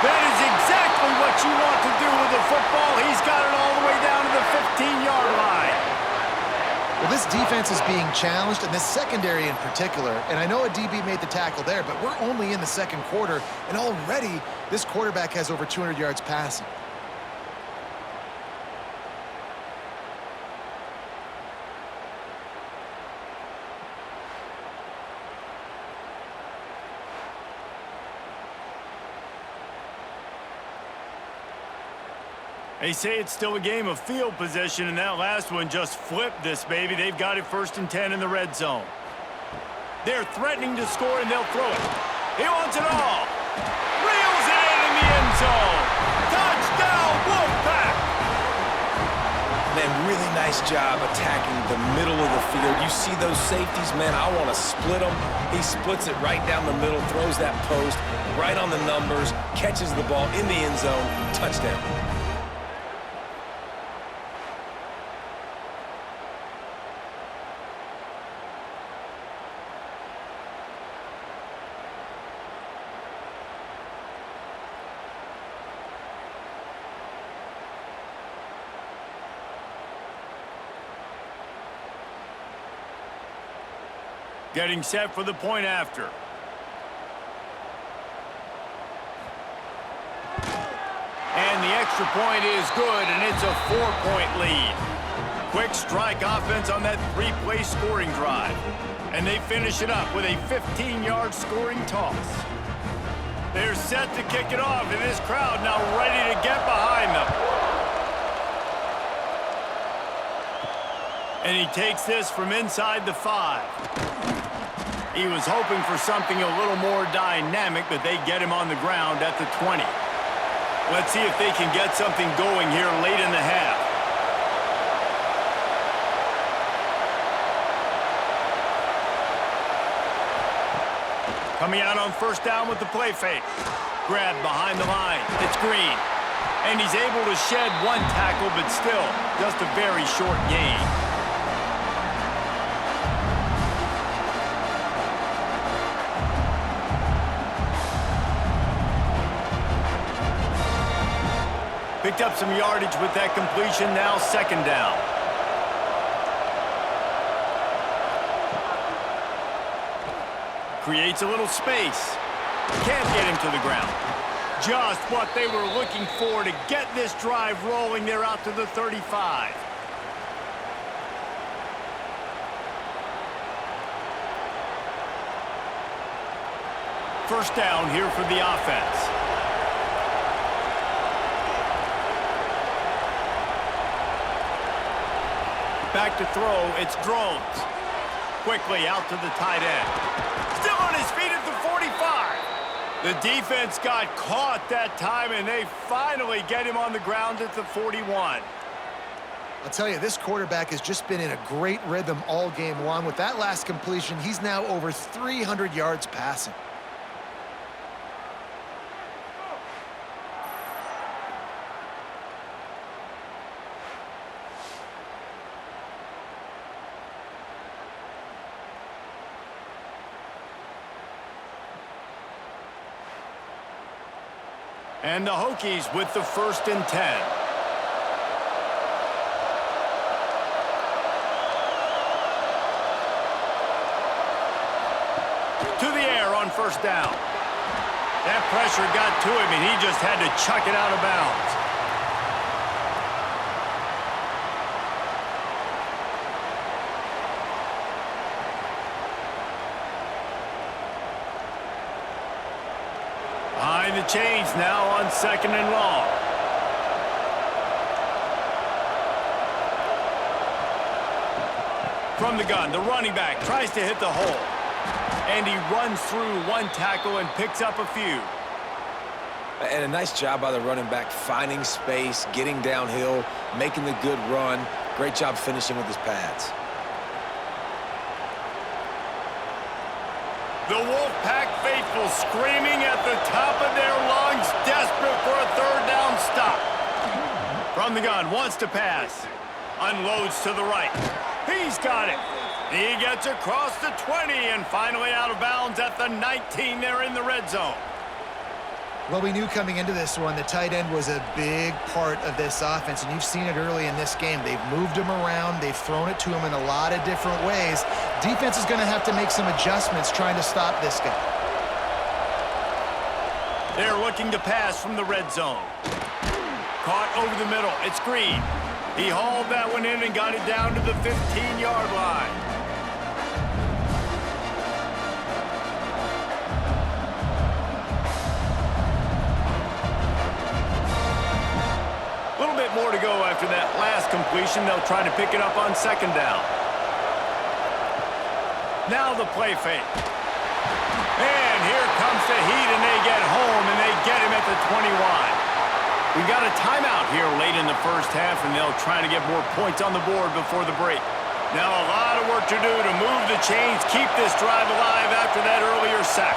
That is exactly what you want to do with the football. He's got it all the way down to the 15-yard line. Well, this defense is being challenged, and this secondary in particular. And I know a DB made the tackle there, but we're only in the second quarter, and already this quarterback has over 200 yards passing. They say it's still a game of field position, and that last one just flipped this baby. They've got it 1st and 10 in the red zone. They're threatening to score, and they'll throw it. He wants it all. Reels it in the end zone. Touchdown, Wolfpack! Man, really nice job attacking the middle of the field. You see those safeties, man, I want to split them. He splits it right down the middle, throws that post right on the numbers, catches the ball in the end zone, touchdown. Getting set for the point after. And the extra point is good, and it's a 4-point lead. Quick strike offense on that 3-play scoring drive. And they finish it up with a 15-yard scoring toss. They're set to kick it off, and this crowd now ready to get behind them. And he takes this from inside the 5. He was hoping for something a little more dynamic, but they get him on the ground at the 20. Let's see if they can get something going here late in the half. Coming out on first down with the play fake. Grab behind the line. It's Green. And he's able to shed one tackle, but still just a very short gain. Picked up some yardage with that completion, now 2nd down. Creates a little space. Can't get him to the ground. Just what they were looking for to get this drive rolling. They're out to the 35. First down here for the offense. Back to throw, it's Drones. Quickly out to the tight end. Still on his feet at the 45. The defense got caught that time, and they finally get him on the ground at the 41. I'll tell you, this quarterback has just been in a great rhythm all game long. With that last completion, he's now over 300 yards passing. And the Hokies with the 1st and 10. To the air on first down. That pressure got to him, and he just had to chuck it out of bounds. Running the chains now on 2nd and long. From the gun, the running back tries to hit the hole. And he runs through one tackle and picks up a few. And a nice job by the running back, finding space, getting downhill, making the good run. Great job finishing with his pads. The Wolfpack faithful screaming at the top of their lungs, desperate for a 3rd down stop. From the gun, wants to pass. Unloads to the right. He's got it. He gets across the 20 and finally out of bounds at the 19 there in the red zone. Well, we knew coming into this one the tight end was a big part of this offense, and you've seen it early in this game. They've moved him around. They've thrown it to him in a lot of different ways. Defense is going to have to make some adjustments trying to stop this guy. They're looking to pass from the red zone. Caught over the middle. It's Green. He hauled that one in and got it down to the 15-yard line. A little bit more to go after that last completion. They'll try to pick it up on 2nd down. Now the play fake. And here comes the heat, and they get home, and they get him at the 21. We've got a timeout here late in the first half, and they'll try to get more points on the board before the break. Now a lot of work to do to move the chains, keep this drive alive after that earlier sack.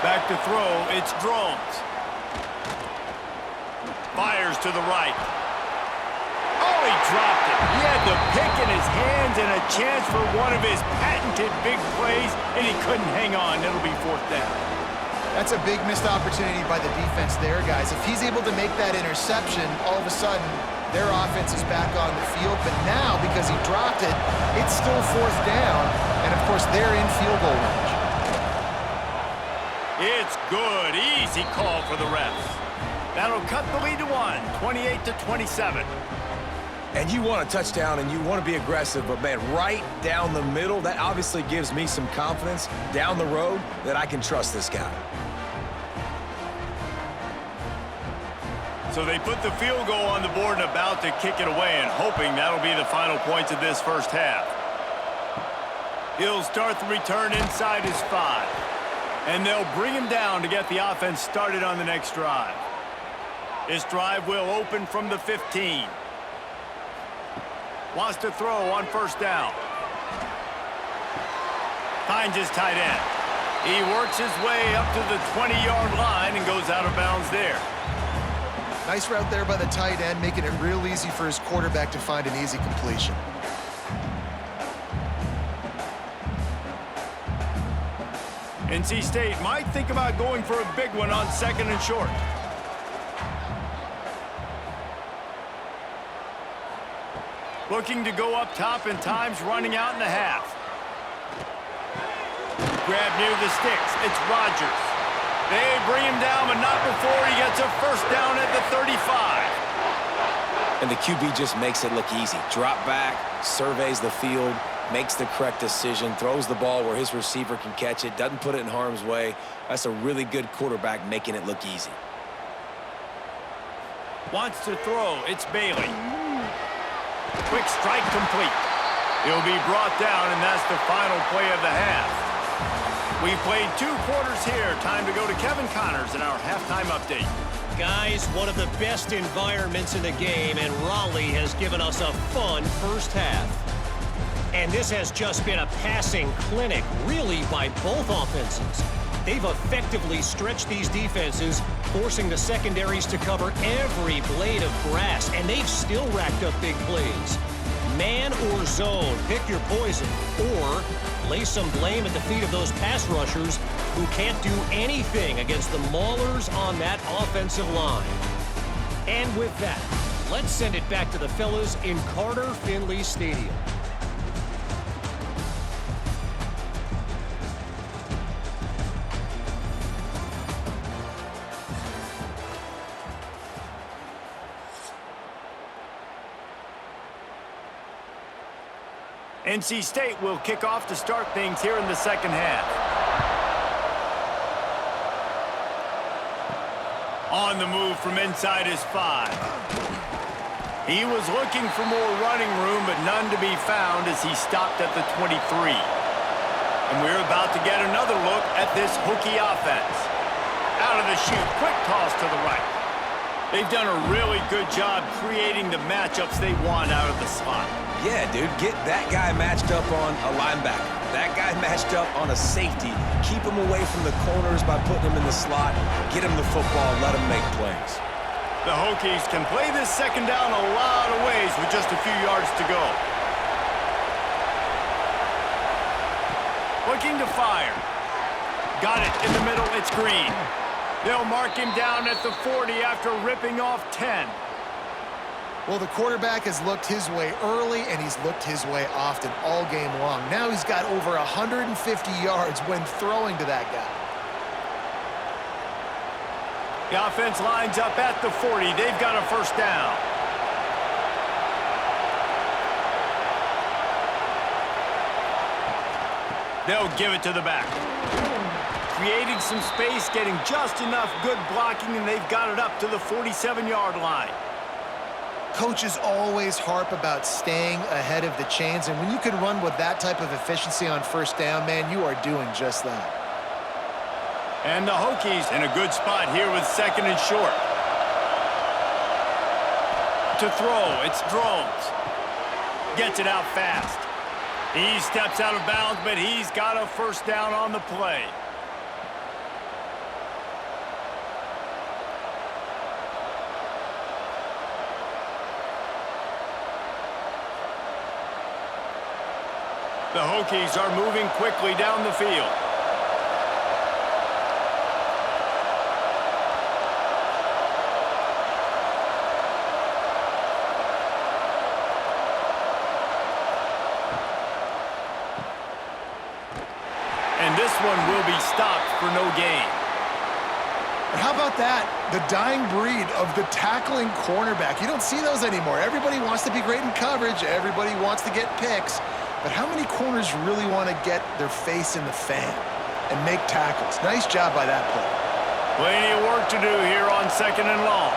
Back to throw, it's Drones. Fires to the right. Oh, he dropped it. He had the pick in his hands and a chance for one of his patented big plays, and he couldn't hang on. It'll be 4th down. That's a big missed opportunity by the defense there, guys. If he's able to make that interception, all of a sudden, their offense is back on the field. But now, because he dropped it, it's still 4th down. And, of course, they're in field goal range. It's good. Easy call for the refs. That'll cut the lead to 1, 28-27. And you want a touchdown and you want to be aggressive, but, man, right down the middle, that obviously gives me some confidence down the road that I can trust this guy. So they put the field goal on the board and about to kick it away, and hoping that'll be the final points of this first half. He'll start the return inside his 5. And they'll bring him down to get the offense started on the next drive. This drive will open from the 15. Wants to throw on 1st down. Finds his tight end. He works his way up to the 20-yard line and goes out of bounds there. Nice route there by the tight end, making it real easy for his quarterback to find an easy completion. NC State might think about going for a big one on 2nd and short. Looking to go up top, and time's running out in the half. Grab near the sticks. It's Rodgers. They bring him down, but not before he gets a 1st down at the 35. And the QB just makes it look easy. Drop back, surveys the field, makes the correct decision, throws the ball where his receiver can catch it, doesn't put it in harm's way. That's a really good quarterback making it look easy. Wants to throw. It's Bailey. Quick strike complete. He'll be brought down, and that's the final play of the half. We've played 2 quarters here. Time to go to Kevin Connors in our halftime update. Guys, one of the best environments in the game, and Raleigh has given us a fun first half. And this has just been a passing clinic, really, by both offenses. They've effectively stretched these defenses, forcing the secondaries to cover every blade of grass, and they've still racked up big plays. Man or zone, pick your poison, or lay some blame at the feet of those pass rushers who can't do anything against the maulers on that offensive line. And with that, let's send it back to the fellas in Carter Finley Stadium. NC State will kick off to start things here in the second half. On the move from inside his 5. He was looking for more running room, but none to be found as he stopped at the 23. And we're about to get another look at this Hokie offense. Out of the chute, quick toss to the right. They've done a really good job creating the matchups they want out of the slot. Yeah, dude, get that guy matched up on a linebacker. That guy matched up on a safety. Keep him away from the corners by putting him in the slot. Get him the football, let him make plays. The Hokies can play this second down a lot of ways with just a few yards to go. Looking to fire. Got it in the middle, it's Green. They'll mark him down at the 40 after ripping off 10. Well, the quarterback has looked his way early, and he's looked his way often all game long. Now he's got over 150 yards when throwing to that guy. The offense lines up at the 40. They've got a first down. They'll give it to the back. Creating some space, getting just enough good blocking, and they've got it up to the 47-yard line. Coaches always harp about staying ahead of the chains, and when you can run with that type of efficiency on first down, man, you are doing just that. And the Hokies in a good spot here with second and short. To throw, it's Drones. Gets it out fast. He steps out of bounds, but he's got a first down on the play. The Hokies are moving quickly down the field. And this one will be stopped for no gain. But how about that? The dying breed of the tackling cornerback. You don't see those anymore. Everybody wants to be great in coverage. Everybody wants to get picks. But how many corners really want to get their face in the fan and make tackles? Nice job by that play. Plenty of work to do here on second and long.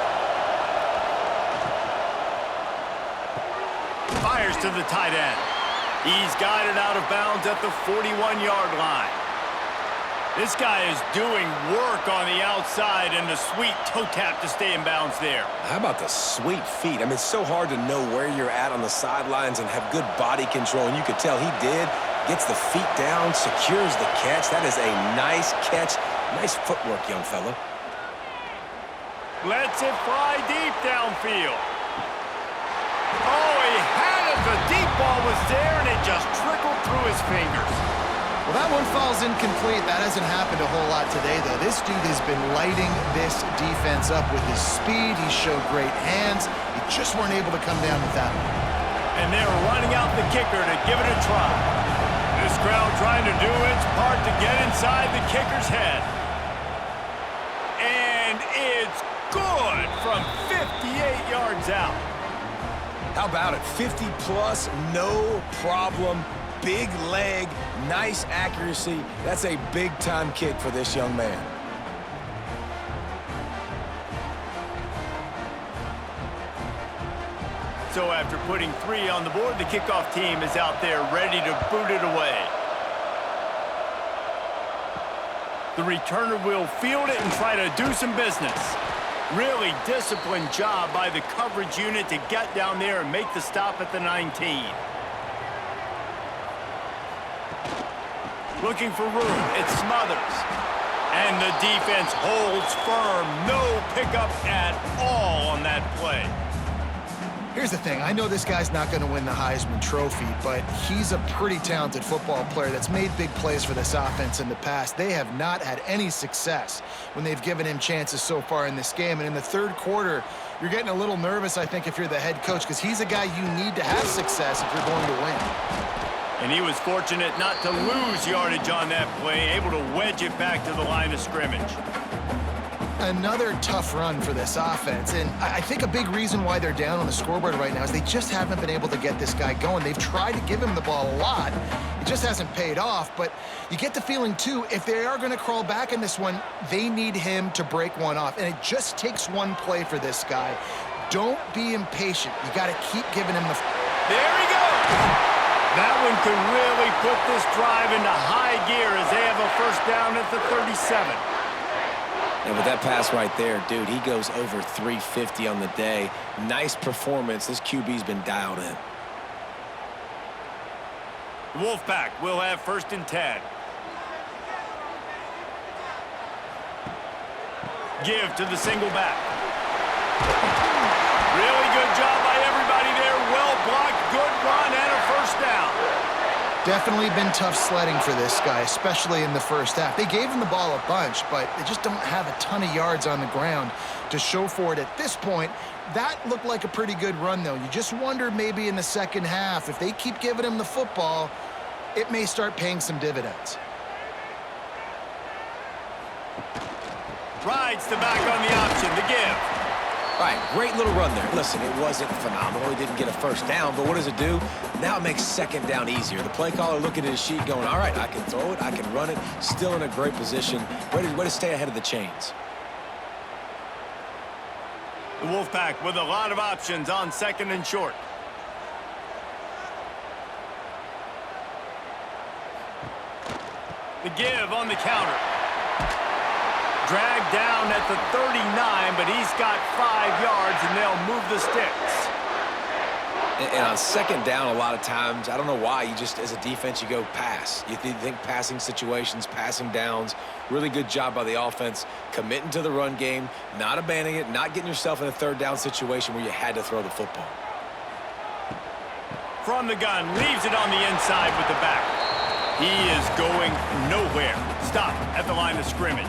Fires to the tight end. He's got it out of bounds at the 41-yard line. This guy is doing work on the outside and the sweet toe tap to stay in bounds there. How about the sweet feet? I mean, it's so hard to know where you're at on the sidelines and have good body control, and you could tell he did. Gets the feet down, secures the catch. That is a nice catch. Nice footwork, young fella. Lets it fly deep downfield. Oh, he had it. The deep ball was there, and it just trickled through his fingers. Well, that one falls incomplete. That hasn't happened a whole lot today, though. This dude has been lighting this defense up with his speed. He showed great hands. He just weren't able to come down with that one. And they're running out the kicker to give it a try. This crowd trying to do its part to get inside the kicker's head. And it's good from 58 yards out. How about it? 50-plus, no problem. Big leg, nice accuracy. That's a big-time kick for this young man. So after putting 3 on the board, the kickoff team is out there ready to boot it away. The returner will field it and try to do some business. Really disciplined job by the coverage unit to get down there and make the stop at the 19. Looking for room, it Smothers. And the defense holds firm. No pickup at all on that play. Here's the thing. I know this guy's not going to win the Heisman Trophy, but he's a pretty talented football player that's made big plays for this offense in the past. They have not had any success when they've given him chances so far in this game. And in the third quarter, you're getting a little nervous, I think, if you're the head coach, because he's a guy you need to have success if you're going to win. And he was fortunate not to lose yardage on that play, able to wedge it back to the line of scrimmage. Another tough run for this offense, and I think a big reason why they're down on the scoreboard right now is they just haven't been able to get this guy going. They've tried to give him the ball a lot, It just hasn't paid off, but you get the feeling, too, if they are going to crawl back in this one, they need him to break one off. And it just takes one play for this guy. Don't be impatient. You got to keep giving him the... There he goes! That one could really put this drive into high gear as they have a first down at the 37. And with that pass right there, dude, he goes over 350 on the day. Nice performance. This QB's been dialed in. Wolfpack will have first and 10. Give to the single back. Really good job by everybody there. Well blocked, good run, and a first down. Definitely been tough sledding for this guy, especially in the first half. They gave him the ball a bunch, but they just don't have a ton of yards on the ground to show for it at this point. That looked like a pretty good run, though. You just wonder maybe in the second half, if they keep giving him the football, it may start paying some dividends. Rides the back on the option, the give. All right, great little run there. Listen, it wasn't phenomenal. He didn't get a first down, but what does it do? Now it makes second down easier. The play caller looking at his sheet going, all right, I can throw it, I can run it, still in a great position, way to stay ahead of the chains. The Wolfpack with a lot of options on second and short. The give on the counter. Dragged down at the 39, but he's got 5 yards, and they'll move the sticks. And on second down, a lot of times, I don't know why, you just, as a defense, you go pass. You think passing situations, passing downs. Really good job by the offense, committing to the run game, not abandoning it, not getting yourself in a third down situation where you had to throw the football. From the gun, leaves it on the inside with the back. He is going nowhere. Stop at the line of scrimmage.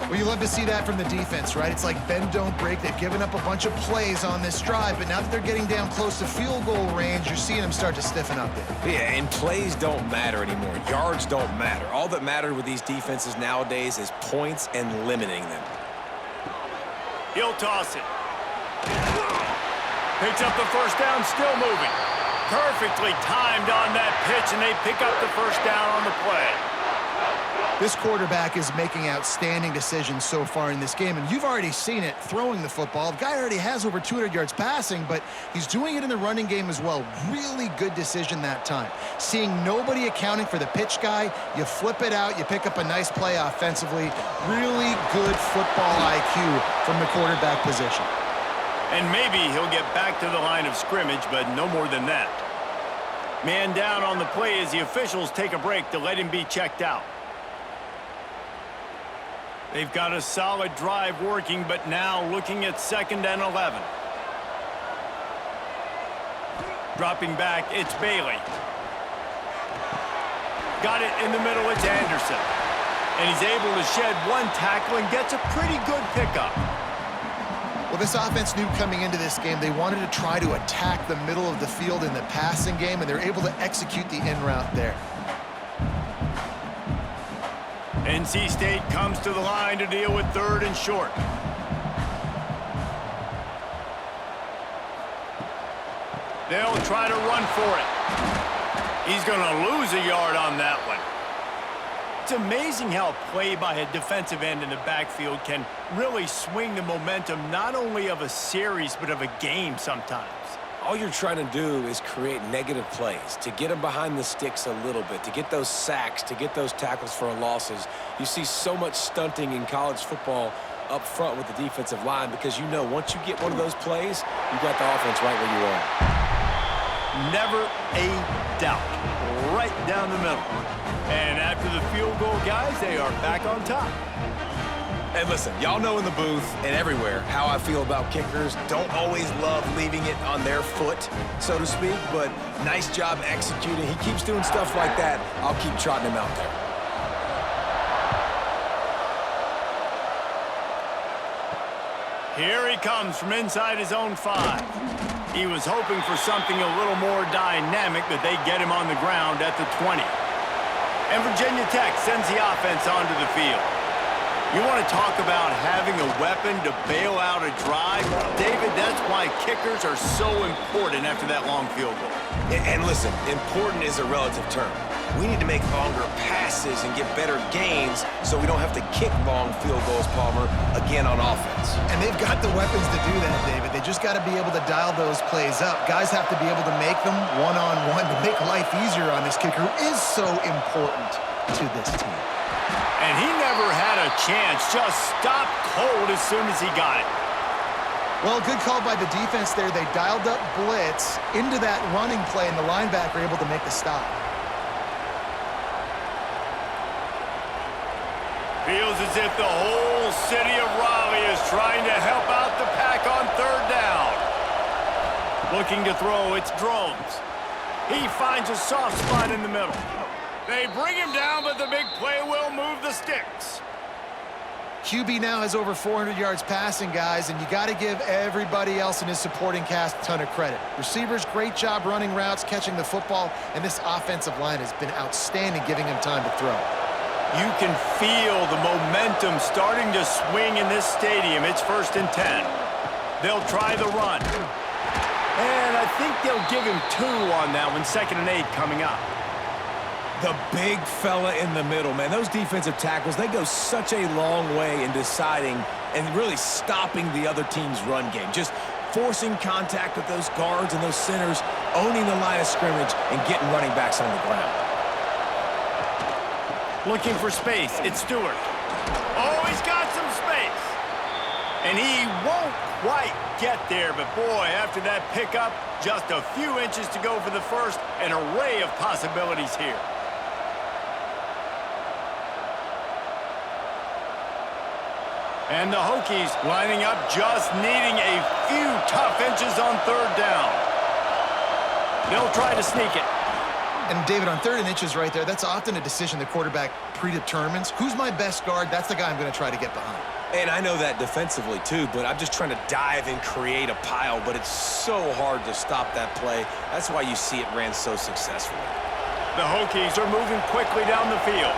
Well, you love to see that from the defense, right? It's like bend, don't break. They've given up a bunch of plays on this drive, but now that they're getting down close to field goal range, you're seeing them start to stiffen up there. Yeah, and plays don't matter anymore. Yards don't matter. All that matters with these defenses nowadays is points and limiting them. He'll toss it. Picks up the first down, still moving. Perfectly timed on that pitch, and they pick up the first down on the play. This quarterback is making outstanding decisions so far in this game, and you've already seen it throwing the football. The guy already has over 200 yards passing, but he's doing it in the running game as well. Really good decision that time. Seeing nobody accounting for the pitch guy, you flip it out, you pick up a nice play offensively. Really good football IQ from the quarterback position. And maybe he'll get back to the line of scrimmage, but no more than that. Man down on the play as the officials take a break to let him be checked out. They've got a solid drive working, but now looking at 2nd and 11. Dropping back, it's Bailey. Got it in the middle, it's Anderson. And he's able to shed one tackle and gets a pretty good pickup. Well, this offense knew coming into this game they wanted to try to attack the middle of the field in the passing game, and they're able to execute the in route there. NC State comes to the line to deal with 3rd and short. They'll try to run for it. He's going to lose a yard on that one. It's amazing how a play by a defensive end in the backfield can really swing the momentum not only of a series but of a game sometimes. All you're trying to do is create negative plays, to get them behind the sticks a little bit, to get those sacks, to get those tackles for losses. You see so much stunting in college football up front with the defensive line because you know once you get one of those plays, you got the offense right where you are. Never a doubt. Right down the middle. And after the field goal, guys, they are back on top. And listen, y'all know in the booth and everywhere how I feel about kickers. Don't always love leaving it on their foot, so to speak, but nice job executing. He keeps doing stuff like that. I'll keep trotting him out there. Here he comes from inside his own 5. He was hoping for something a little more dynamic, but they get him on the ground at the 20. And Virginia Tech sends the offense onto the field. You want to talk about having a weapon to bail out a drive? David, that's why kickers are so important after that long field goal. And listen, important is a relative term. We need to make longer passes and get better gains so we don't have to kick long field goals, Palmer, again on offense. And they've got the weapons to do that, David. They just got to be able to dial those plays up. Guys have to be able to make them one-on-one to make life easier on this kicker, who is so important to this team. And he never had a chance, just stopped cold as soon as he got it. Well, good call by the defense there. They dialed up blitz into that running play, and the linebacker able to make the stop. Feels as if the whole city of Raleigh is trying to help out the Pack on third down. Looking to throw, it's Drones. He finds a soft spot in the middle. They bring him down, but the big play will move the sticks. QB now has over 400 yards passing, guys, and you got to give everybody else in his supporting cast a ton of credit. Receivers, great job running routes, catching the football, and this offensive line has been outstanding, giving him time to throw. You can feel the momentum starting to swing in this stadium. It's 1st and 10. They'll try the run. And I think they'll give him 2 on that one. 2nd and 8 coming up. The big fella in the middle, man. Those defensive tackles, they go such a long way in deciding and really stopping the other team's run game. Just forcing contact with those guards and those centers, owning the line of scrimmage, and getting running backs on the ground. Looking for space. It's Stewart. Oh, he's got some space. And he won't quite get there, but boy, after that pickup, just a few inches to go for the first. An array of possibilities here. And the Hokies lining up, just needing a few tough inches on third down. They'll try to sneak it. And David, on 3rd and inches right there, that's often a decision the quarterback predetermines. Who's my best guard? That's the guy I'm going to try to get behind. And I know that defensively too, but I'm just trying to dive and create a pile, but it's so hard to stop that play. That's why you see it ran so successfully. The Hokies are moving quickly down the field.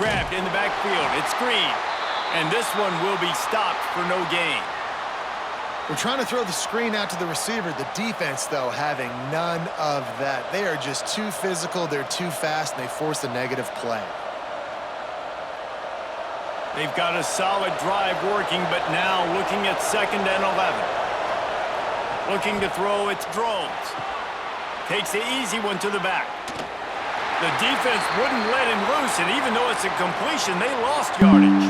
Grabbed in the backfield. It's Green. And this one will be stopped for no gain. We're trying to throw the screen out to the receiver. The defense, though, having none of that. They are just too physical. They're too fast, and they force a negative play. They've got a solid drive working, but now looking at 2nd and 11. Looking to throw, it's Drones. Takes the easy one to the back. The defense wouldn't let him loose, and even though it's a completion, they lost yardage.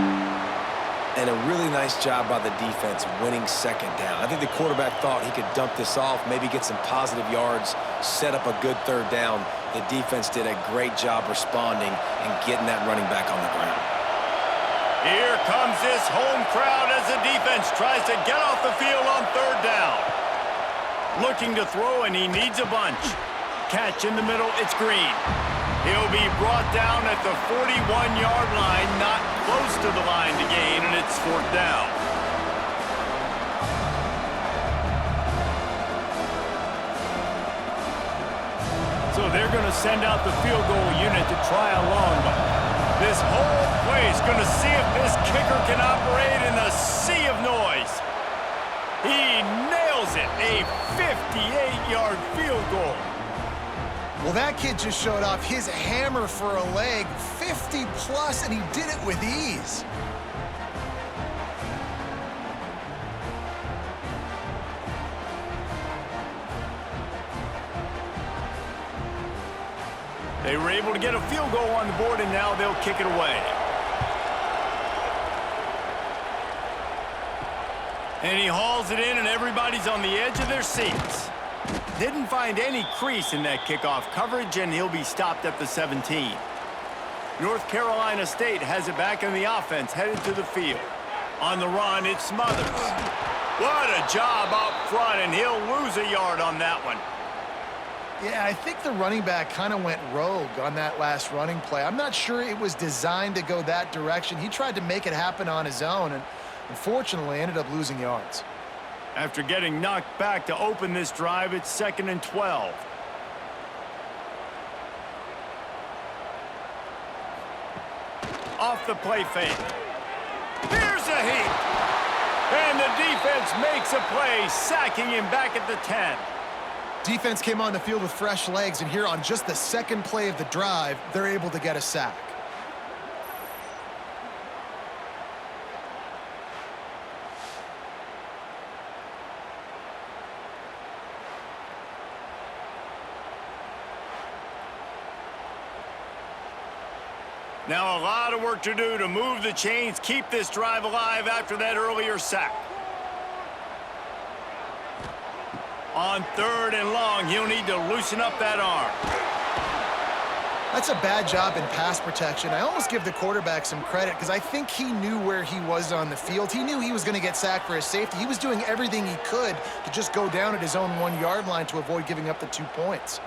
And a really nice job by the defense winning 2nd down. I think the quarterback thought he could dump this off, maybe get some positive yards, set up a good 3rd down. The defense did a great job responding and getting that running back on the ground. Here comes this home crowd as the defense tries to get off the field on 3rd down. Looking to throw, and he needs a bunch. Catch in the middle, it's Green. He'll be brought down at the 41-yard line, not close to the line to gain, and it's 4th down. So they're going to send out the field goal unit to try a long one. This whole play is going to see if this kicker can operate in the sea of noise. He nails it, a 58-yard field goal. Well, that kid just showed off his hammer for a leg, 50-plus, and he did it with ease. They were able to get a field goal on the board, and now they'll kick it away. And he hauls it in, and everybody's on the edge of their seats. Didn't find any crease in that kickoff coverage, and he'll be stopped at the 17. North Carolina State has it back in the offense, headed to the field. On the run, it's Smothers. What a job up front, and he'll lose a yard on that one. Yeah, I think the running back kind of went rogue on that last running play. I'm not sure it was designed to go that direction. He tried to make it happen on his own, and unfortunately ended up losing yards. After getting knocked back to open this drive, it's 2nd and 12. off the play fake. Here's a heat. And the defense makes a play, sacking him back at the 10. Defense came on the field with fresh legs, and here on just the second play of the drive, they're able to get a sack. Now a lot of work to do to move the chains, keep this drive alive after that earlier sack. On 3rd and long, he'll need to loosen up that arm. That's a bad job in pass protection. I almost give the quarterback some credit because I think he knew where he was on the field. He knew he was going to get sacked for his safety. He was doing everything he could to just go down at his own 1-yard line to avoid giving up the 2 points.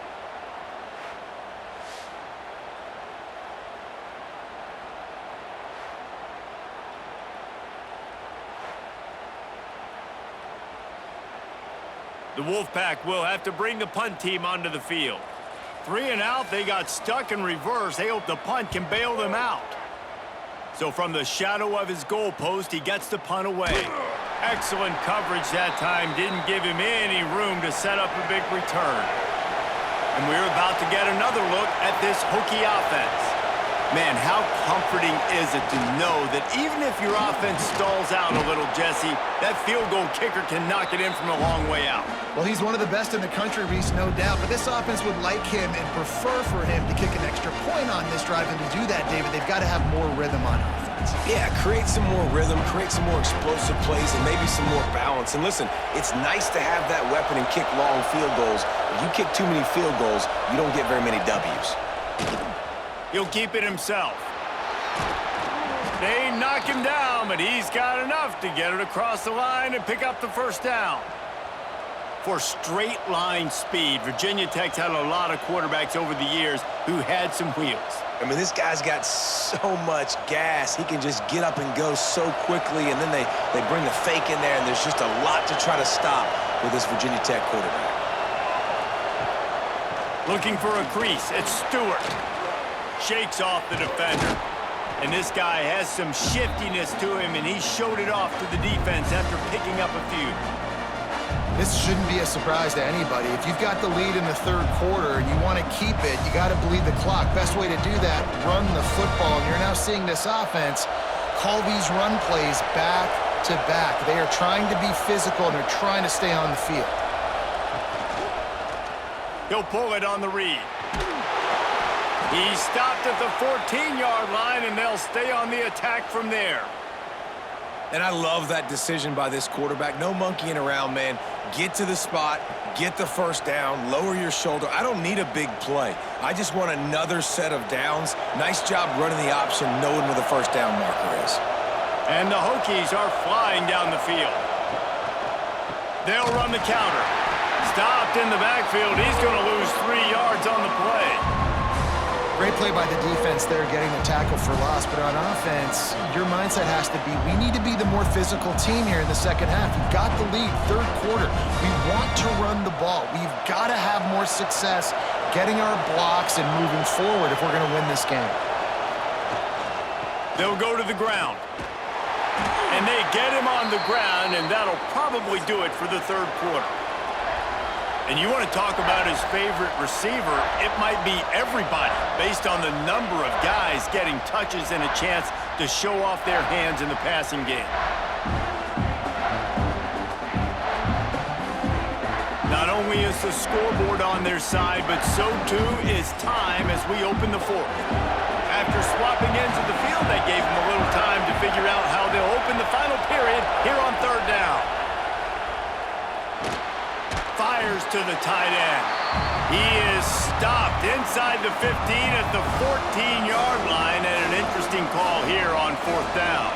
The Wolfpack will have to bring the punt team onto the field. 3 and out, they got stuck in reverse. They hope the punt can bail them out. So from the shadow of his goalpost, he gets the punt away. Excellent coverage that time. Didn't give him any room to set up a big return. And we're about to get another look at this Hokie offense. Man, how comforting is it to know that even if your offense stalls out a little, Jesse, that field goal kicker can knock it in from a long way out. Well, he's one of the best in the country, Reese, no doubt. But this offense would like him and prefer for him to kick an extra point on this drive. And to do that, David, they've got to have more rhythm on offense. Yeah, create some more rhythm, create some more explosive plays, and maybe some more balance. And listen, it's nice to have that weapon and kick long field goals. If you kick too many field goals, you don't get very many W's. He'll keep it himself. They knock him down, but he's got enough to get it across the line and pick up the first down. For straight line speed, Virginia Tech's had a lot of quarterbacks over the years who had some wheels. I mean, this guy's got so much gas. He can just get up and go so quickly, and then they bring the fake in there, and there's just a lot to try to stop with this Virginia Tech quarterback. Looking for a crease, it's Stewart. Shakes off the defender. And this guy has some shiftiness to him, and he showed it off to the defense after picking up a few. This shouldn't be a surprise to anybody. If you've got the lead in the 3rd quarter and you want to keep it, you got to bleed the clock. Best way to do that, run the football. And you're now seeing this offense call these run plays back to back. They are trying to be physical, and they're trying to stay on the field. He'll pull it on the read. He stopped at the 14-yard line, and they'll stay on the attack from there. And I love that decision by this quarterback. No monkeying around, man. Get to the spot, get the first down, lower your shoulder. I don't need a big play. I just want another set of downs. Nice job running the option, knowing where the first down marker is. And the Hokies are flying down the field. They'll run the counter. Stopped in the backfield. He's going to lose 3 yards on the play. Great play by the defense there, getting the tackle for loss. But on offense, your mindset has to be, we need to be the more physical team here in the second half. You've got the lead, 3rd quarter. We want to run the ball. We've got to have more success getting our blocks and moving forward if we're going to win this game. They'll go to the ground. And they get him on the ground, and that'll probably do it for the 3rd quarter. And you want to talk about his favorite receiver, it might be everybody based on the number of guys getting touches and a chance to show off their hands in the passing game. Not only is the scoreboard on their side, but so too is time as we open the 4th. After swapping ends of the field, they gave him a little time to figure out how they'll open the final period here on 3rd down. Fires to the tight end. He is stopped inside the 15 at the 14-yard line, and an interesting call here on 4th down.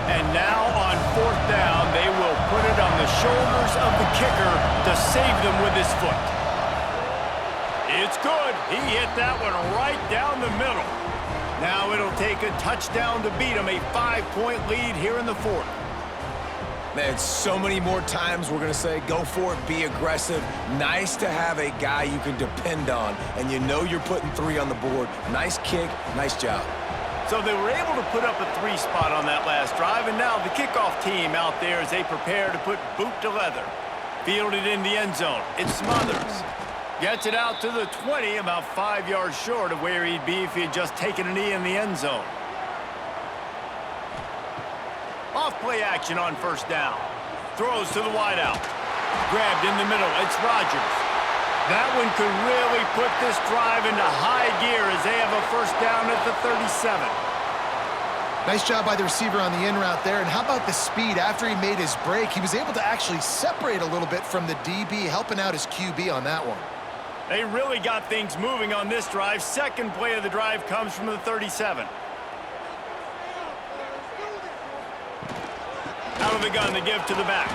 And now on 4th down, they will put it on the shoulders of the kicker to save them with his foot. It's good. He hit that one right down the middle. Now it'll take a touchdown to beat him, a 5-point lead here in the 4th. Man, so many more times we're going to say, go for it, be aggressive. Nice to have a guy you can depend on, and you know you're putting 3 on the board. Nice kick, nice job. So they were able to put up a 3 spot on that last drive, and now the kickoff team out there as they prepare to put boot to leather. Fielded in the end zone. It's Smothers. Gets it out to the 20, about 5 yards short of where he'd be if he had just taken a knee in the end zone. Off-play action on first down. Throws to the wideout. Grabbed in the middle. It's Rodgers. That one could really put this drive into high gear as they have a first down at the 37. Nice job by the receiver on the in route there. And how about the speed? After he made his break, he was able to actually separate a little bit from the DB, helping out his QB on that one. They really got things moving on this drive. Second play of the drive comes from the 37. Out of the gun to give to the back.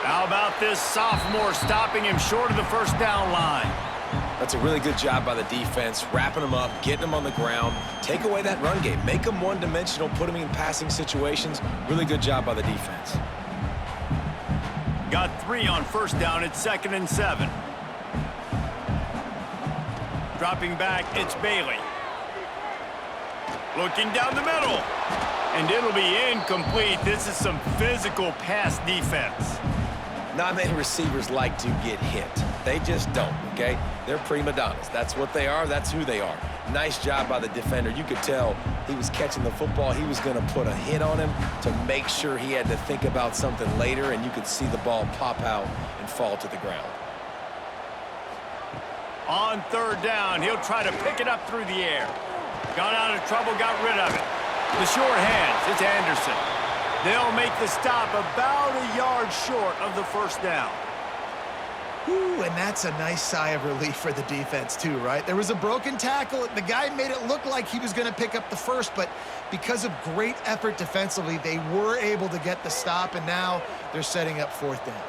How about this sophomore stopping him short of the first down line? That's a really good job by the defense, wrapping him up, getting him on the ground. Take away that run game. Make him one-dimensional, put him in passing situations. Really good job by the defense. Got 3 on first down. It's 2nd and 7. Dropping back, it's Bailey. Looking down the middle. And it'll be incomplete. This is some physical pass defense. Not many receivers like to get hit. They just don't, okay? They're prima donnas. That's what they are. That's who they are. Nice job by the defender. You could tell he was catching the football. He was going to put a hit on him to make sure he had to think about something later, and you could see the ball pop out and fall to the ground. On third down, he'll try to pick it up through the air. Got out of trouble, got rid of it. The short hands, it's Anderson. They'll make the stop about a yard short of the first down. Ooh, and that's a nice sigh of relief for the defense too, right? There was a broken tackle. The guy made it look like he was going to pick up the first, but because of great effort defensively, they were able to get the stop, and now they're setting up fourth down.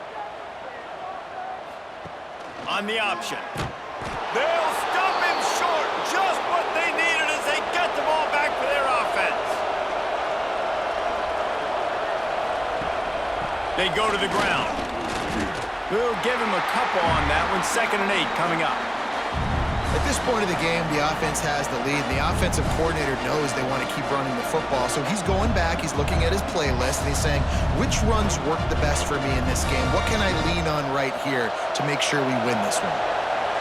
On the option. They'll stop him short. Just what they needed as they get the ball back for their offense. They go to the ground. We'll give him a couple on that one. 2nd and 8 coming up. At this point of the game, the offense has the lead, and the offensive coordinator knows they want to keep running the football. So he's going back, he's looking at his playlist, and he's saying, which runs work the best for me in this game? What can I lean on right here to make sure we win this one?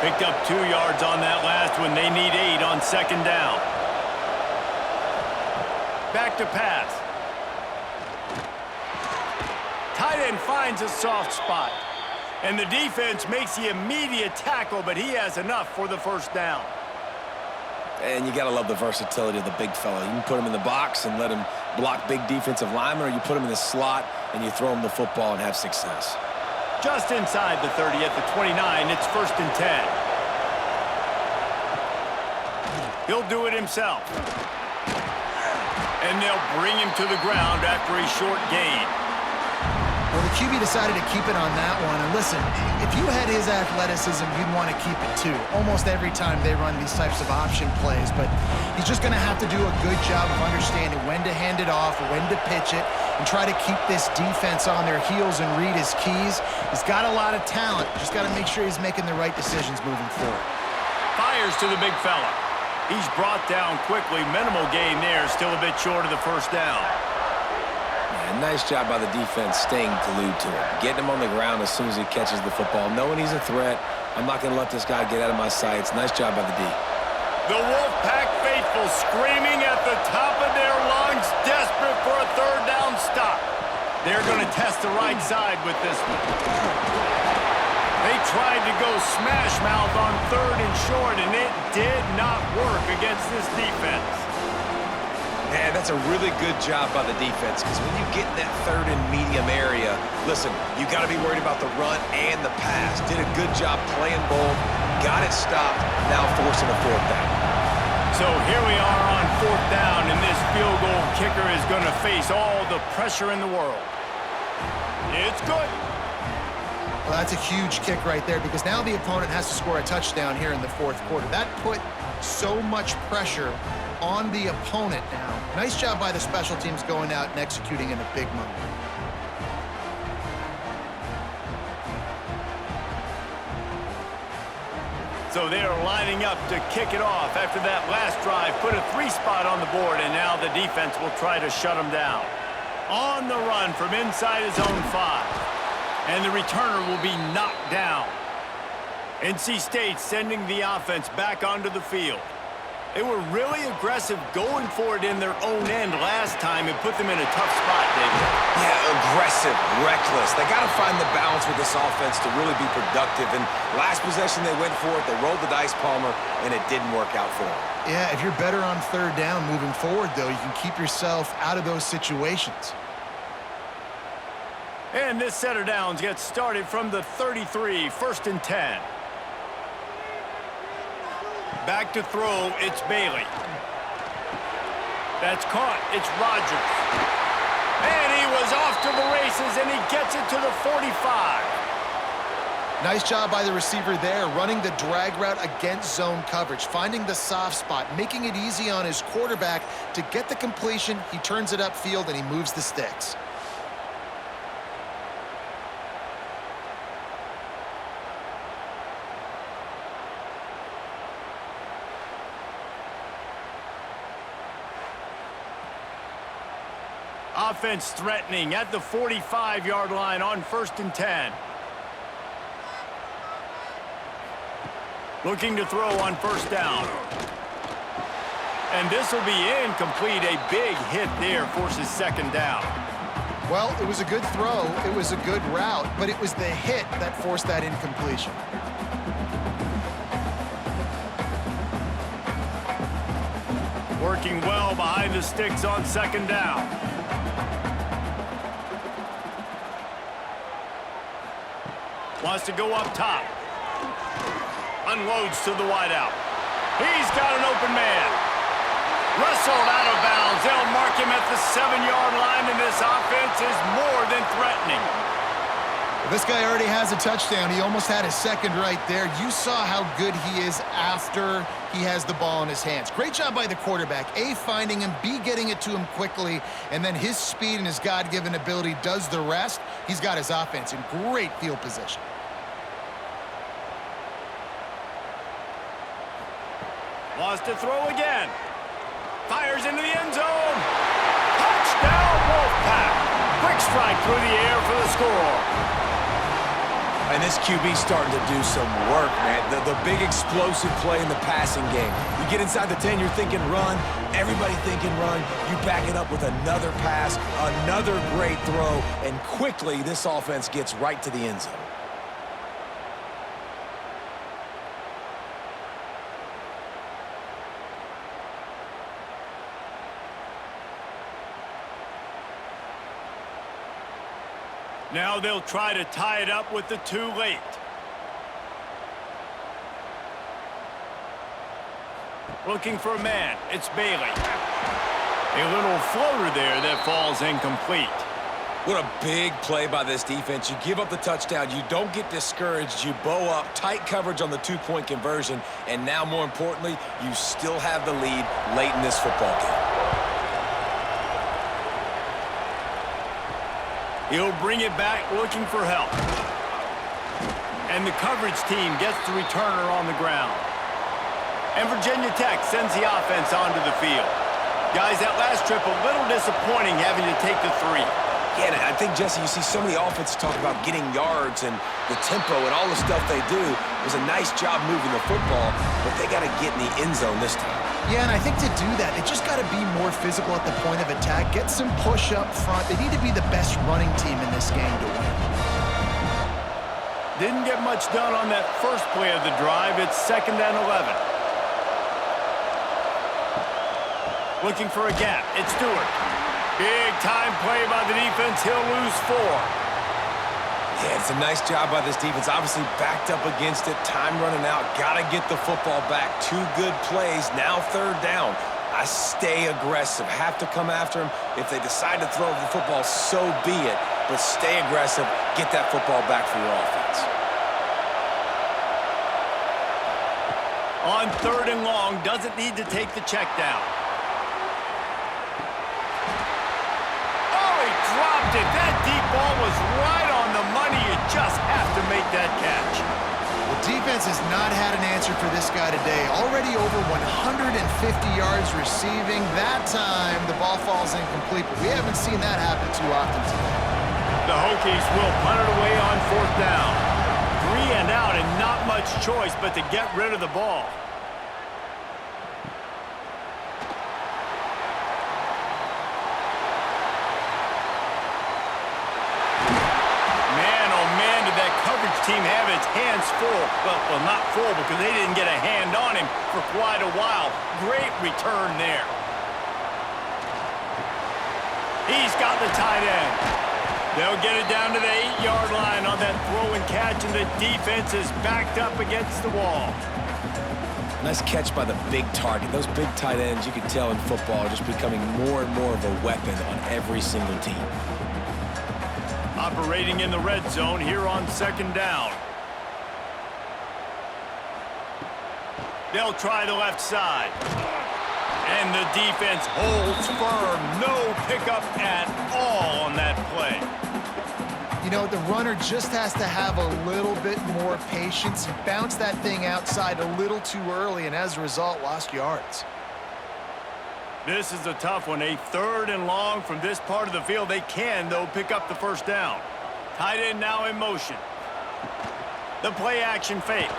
Picked up 2 yards on that last one. They need 8 on 2nd down. Back to pass. Tight end finds a soft spot. And the defense makes the immediate tackle, but he has enough for the first down. And you got to love the versatility of the big fella. You can put him in the box and let him block big defensive linemen, or you put him in the slot and you throw him the football and have success. Just inside the 30 at the 29, it's 1st and 10. He'll do it himself. And they'll bring him to the ground after a short gain. Well, the QB decided to keep it on that one. And listen, if you had his athleticism, you'd want to keep it too. Almost every time they run these types of option plays. But he's just going to have to do a good job of understanding when to hand it off, when to pitch it, and try to keep this defense on their heels and read his keys. He's got a lot of talent. Just got to make sure he's making the right decisions moving forward. Fires to the big fella. He's brought down quickly. Minimal gain there. Still a bit short of the first down. And nice job by the defense staying glued to him. Getting him on the ground as soon as he catches the football. Knowing he's a threat. I'm not going to let this guy get out of my sights. Nice job by the D. The Wolfpack faithful screaming at the top of their lungs, desperate for a third down stop. They're going to test the right side with this one. They tried to go smash mouth on 3rd and short, and it did not work against this defense. Man, that's a really good job by the defense, because when you get in that 3rd and medium area, listen, you got to be worried about the run and the pass. Did a good job playing both, got it stopped, now forcing a 4th down. So here we are on 4th down, and this field goal kicker is going to face all the pressure in the world. It's good. Well, that's a huge kick right there, because now the opponent has to score a touchdown here in the 4th quarter. That put so much pressure on the opponent now. Nice job by the special teams going out and executing in a big moment. So they are lining up to kick it off after that last drive. Put a 3-spot on the board, and now the defense will try to shut them down. On the run from inside his own 5. And the returner will be knocked down. NC State sending the offense back onto the field. They were really aggressive going for it in their own end last time and put them in a tough spot, David. Yeah, aggressive, reckless. They got to find the balance with this offense to really be productive. And last possession they went for it, they rolled the dice, Palmer, and it didn't work out for them. Yeah, if you're better on 3rd down moving forward, though, you can keep yourself out of those situations. And this set of downs gets started from the 33, 1st and 10. Back to throw, it's Bailey. That's caught, it's Rogers. And he was off to the races, and he gets it to the 45. Nice job by the receiver there, running the drag route against zone coverage, finding the soft spot, making it easy on his quarterback to get the completion. He turns it upfield, and he moves the sticks. Offense threatening at the 45-yard line on 1st and 10. Looking to throw on 1st down. And this will be incomplete. A big hit there forces 2nd down. Well, it was a good throw. It was a good route, but it was the hit that forced that incompletion. Working well behind the sticks on 2nd down. Wants to go up top. Unloads to the wideout. He's got an open man. Wrestled out of bounds. They'll mark him at the 7-yard line, and this offense is more than threatening. Well, this guy already has a touchdown. He almost had a 2nd right there. You saw how good he is after he has the ball in his hands. Great job by the quarterback. A, finding him, B, getting it to him quickly, and then his speed and his God-given ability does the rest. He's got his offense in great field position. Wants to throw again. Fires into the end zone. Touchdown, Wolfpack. Quick strike through the air for the score. And this QB's starting to do some work, man. The big explosive play in the passing game. You get inside the 10, you're thinking run. Everybody thinking run. You back it up with another pass, another great throw, and quickly this offense gets right to the end zone. Now they'll try to tie it up with the 2 late. Looking for a man. It's Bailey. A little floater there that falls incomplete. What a big play by this defense. You give up the touchdown. You don't get discouraged. You bow up. Tight coverage on the 2-point conversion. And now, more importantly, you still have the lead late in this football game. He'll bring it back looking for help. And the coverage team gets the returner on the ground. And Virginia Tech sends the offense onto the field. Guys, that last trip a little disappointing having to take the 3. Yeah, and I think, Jesse, you see so many offenses talk about getting yards and the tempo and all the stuff they do. It was a nice job moving the football, but they got to get in the end zone this time. Yeah, and I think to do that, they just got to be more physical at the point of attack, get some push up front. They need to be the best running team in this game to win. Didn't get much done on that first play of the drive. It's 2nd and 11. Looking for a gap. It's Stewart. Big time play by the defense. He'll lose 4. Yeah, it's a nice job by this defense. Obviously backed up against it. Time running out. Got to get the football back. 2 good plays. Now 3rd down. I stay aggressive. Have to come after him. If they decide to throw the football, so be it. But stay aggressive. Get that football back for your offense. On 3rd and long, doesn't need to take the check down. Oh, he dropped it. That deep ball was right on the money. You just have to make that catch. Well, Defense has not had an answer for this guy today. Already over 150 yards receiving. That time, the ball falls incomplete, but we haven't seen that happen too often today. The Hokies will punt it away on 4th down. 3 and out, and not much choice but to get rid of the ball. Team have its hands full. Well, not full because they didn't get a hand on him for quite a while. Great return there. He's got the tight end. They'll get it down to the 8-yard line on that throw and catch, and the defense is backed up against the wall. Nice catch by the big target. Those big tight ends, you can tell in football, are just becoming more and more of a weapon on every single team. Operating in the red zone here on 2nd down. They'll try the left side. And the defense holds firm. No pickup at all on that play. You know, the runner just has to have a little bit more patience. He bounced that thing outside a little too early, and as a result, lost yards. This is a tough one. A 3rd and long from this part of the field. They can, though, pick up the 1st down. Tight end now in motion. The play action fake.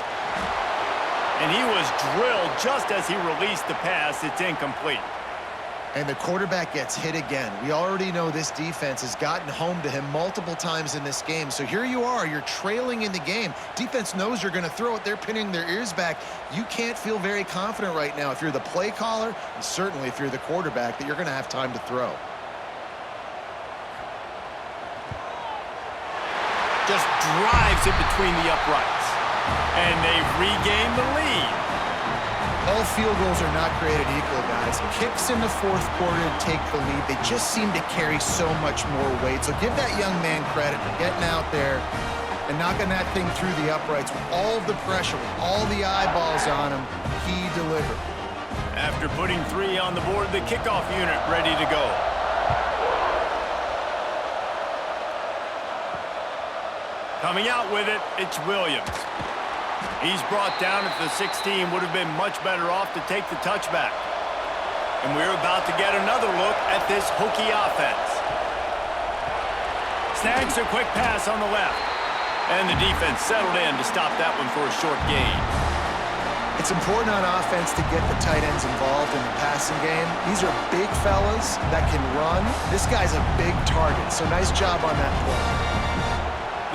And he was drilled just as he released the pass. It's incomplete. And the quarterback gets hit again. We already know this defense has gotten home to him multiple times in this game. So here you are, you're trailing in the game. Defense knows you're going to throw it. They're pinning their ears back. You can't feel very confident right now if you're the play caller, and certainly if you're the quarterback, that you're going to have time to throw. Just drives it between the uprights. And they've regained the lead. All field goals are not created equal, guys. Kicks in the 4th quarter to take the lead. They just seem to carry so much more weight. So give that young man credit for getting out there and knocking that thing through the uprights with all of the pressure, with all the eyeballs on him. He delivered. After putting 3 on the board, the kickoff unit ready to go. Coming out with it, it's Williams. He's brought down at the 16. Would have been much better off to take the touchback. And we're about to get another look at this Hokie offense. Snags a quick pass on the left. And the defense settled in to stop that one for a short gain. It's important on offense to get the tight ends involved in the passing game. These are big fellas that can run. This guy's a big target, so nice job on that play.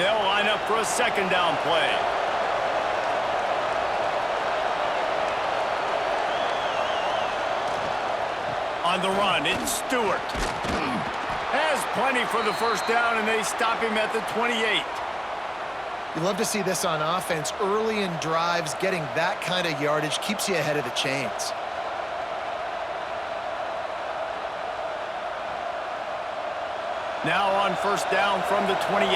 They'll line up for a 2nd down play. On the run, it's Stewart. Has plenty for the 1st down, and they stop him at the 28. You love to see this on offense. Early in drives, getting that kind of yardage keeps you ahead of the chains. Now on 1st down from the 28.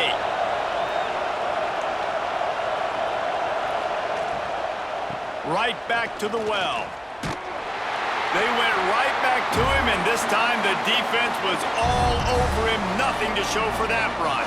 Right back to the well. They went right back to him, and this time the defense was all over him. Nothing to show for that run.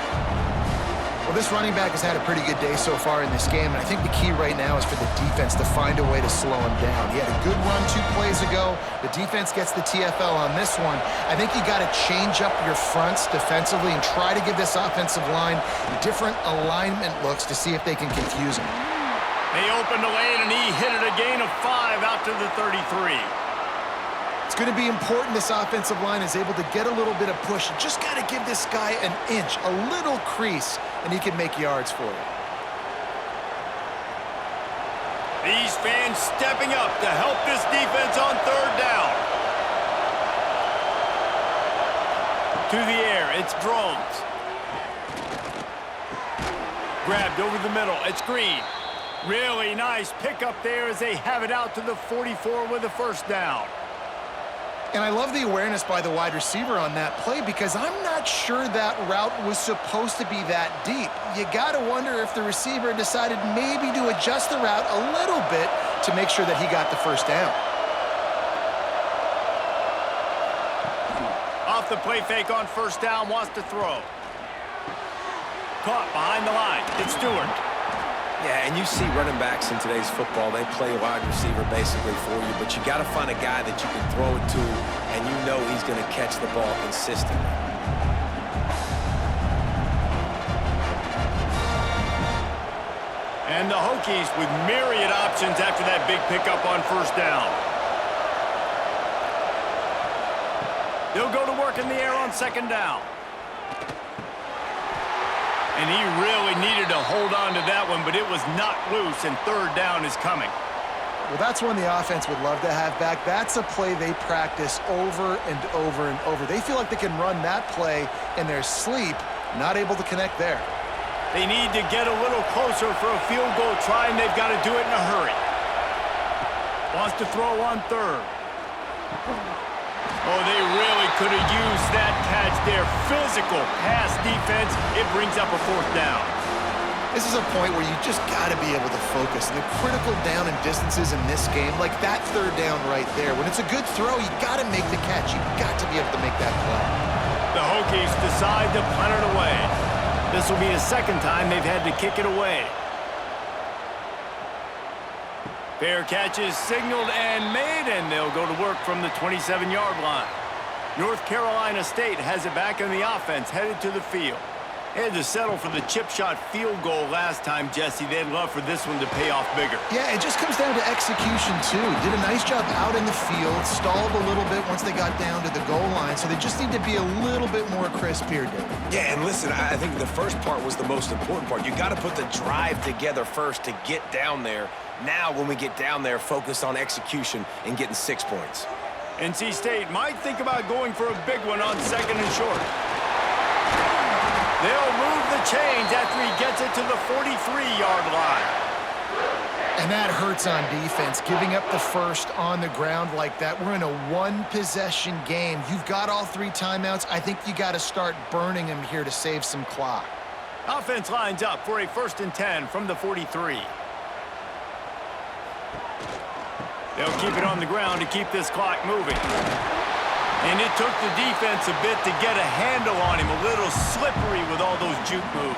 Well, this running back has had a pretty good day so far in this game, and I think the key right now is for the defense to find a way to slow him down. He had a good run 2 plays ago. The defense gets the TFL on this one. I think you got to change up your fronts defensively and try to give this offensive line different alignment looks to see if they can confuse him. They opened the lane, and he hit it a gain of 5 out to the 33. It's going to be important this offensive line is able to get a little bit of push. You just got to give this guy an inch, a little crease, and he can make yards for you. These fans stepping up to help this defense on 3rd down. To the air, it's Drones. Grabbed over the middle, it's Green. Really nice pickup there as they have it out to the 44 with a 1st down. And I love the awareness by the wide receiver on that play because I'm not sure that route was supposed to be that deep. You got to wonder if the receiver decided maybe to adjust the route a little bit to make sure that he got the 1st down. Off the play fake on 1st down, wants to throw. Caught behind the line. It's Stewart. Yeah, and you see running backs in today's football, they play wide receiver basically for you, but you got to find a guy that you can throw it to, and you know he's going to catch the ball consistently. And the Hokies with myriad options after that big pickup on first down. They'll go to work in the air on second down. And he really needed to hold on to that one, but it was knocked loose, and third down is coming. Well, that's one the offense would love to have back. That's a play they practice over and over and over. They feel like they can run that play in their sleep, not able to connect there. They need to get a little closer for a field goal try, and they've got to do it in a hurry. Wants to throw on third. Oh, they really could have used that catch there. Physical pass defense. It brings up a fourth down. This is a point where you just got to be able to focus. The critical down and distances in this game, like that third down right there. When it's a good throw, you got to make the catch. You've got to be able to make that play. The Hokies decide to punt it away. This will be the second time they've had to kick it away. Fair catch is signaled and made, and they'll go to work from the 27-yard line. North Carolina State has it back in the offense, headed to the field. They had to settle for the chip shot field goal last time, Jesse. They'd love for this one to pay off bigger. Yeah, it just comes down to execution, too. Did a nice job out in the field, stalled a little bit once they got down to the goal line, so they just need to be a little bit more crisp here, Dave. Yeah, and listen, I think the first part was the most important part. You got to put the drive together first to get down there. Now, when we get down there, focus on execution and getting 6 points. NC State might think about going for a big one on second and short. They'll move the chains after he gets it to the 43-yard line. And that hurts on defense, giving up the first on the ground like that. We're in a one-possession game. You've got all 3 timeouts. I think you got to start burning them here to save some clock. Offense lines up for a 1st and 10 from the 43. They'll keep it on the ground to keep this clock moving. And it took the defense a bit to get a handle on him, a little slippery with all those juke moves.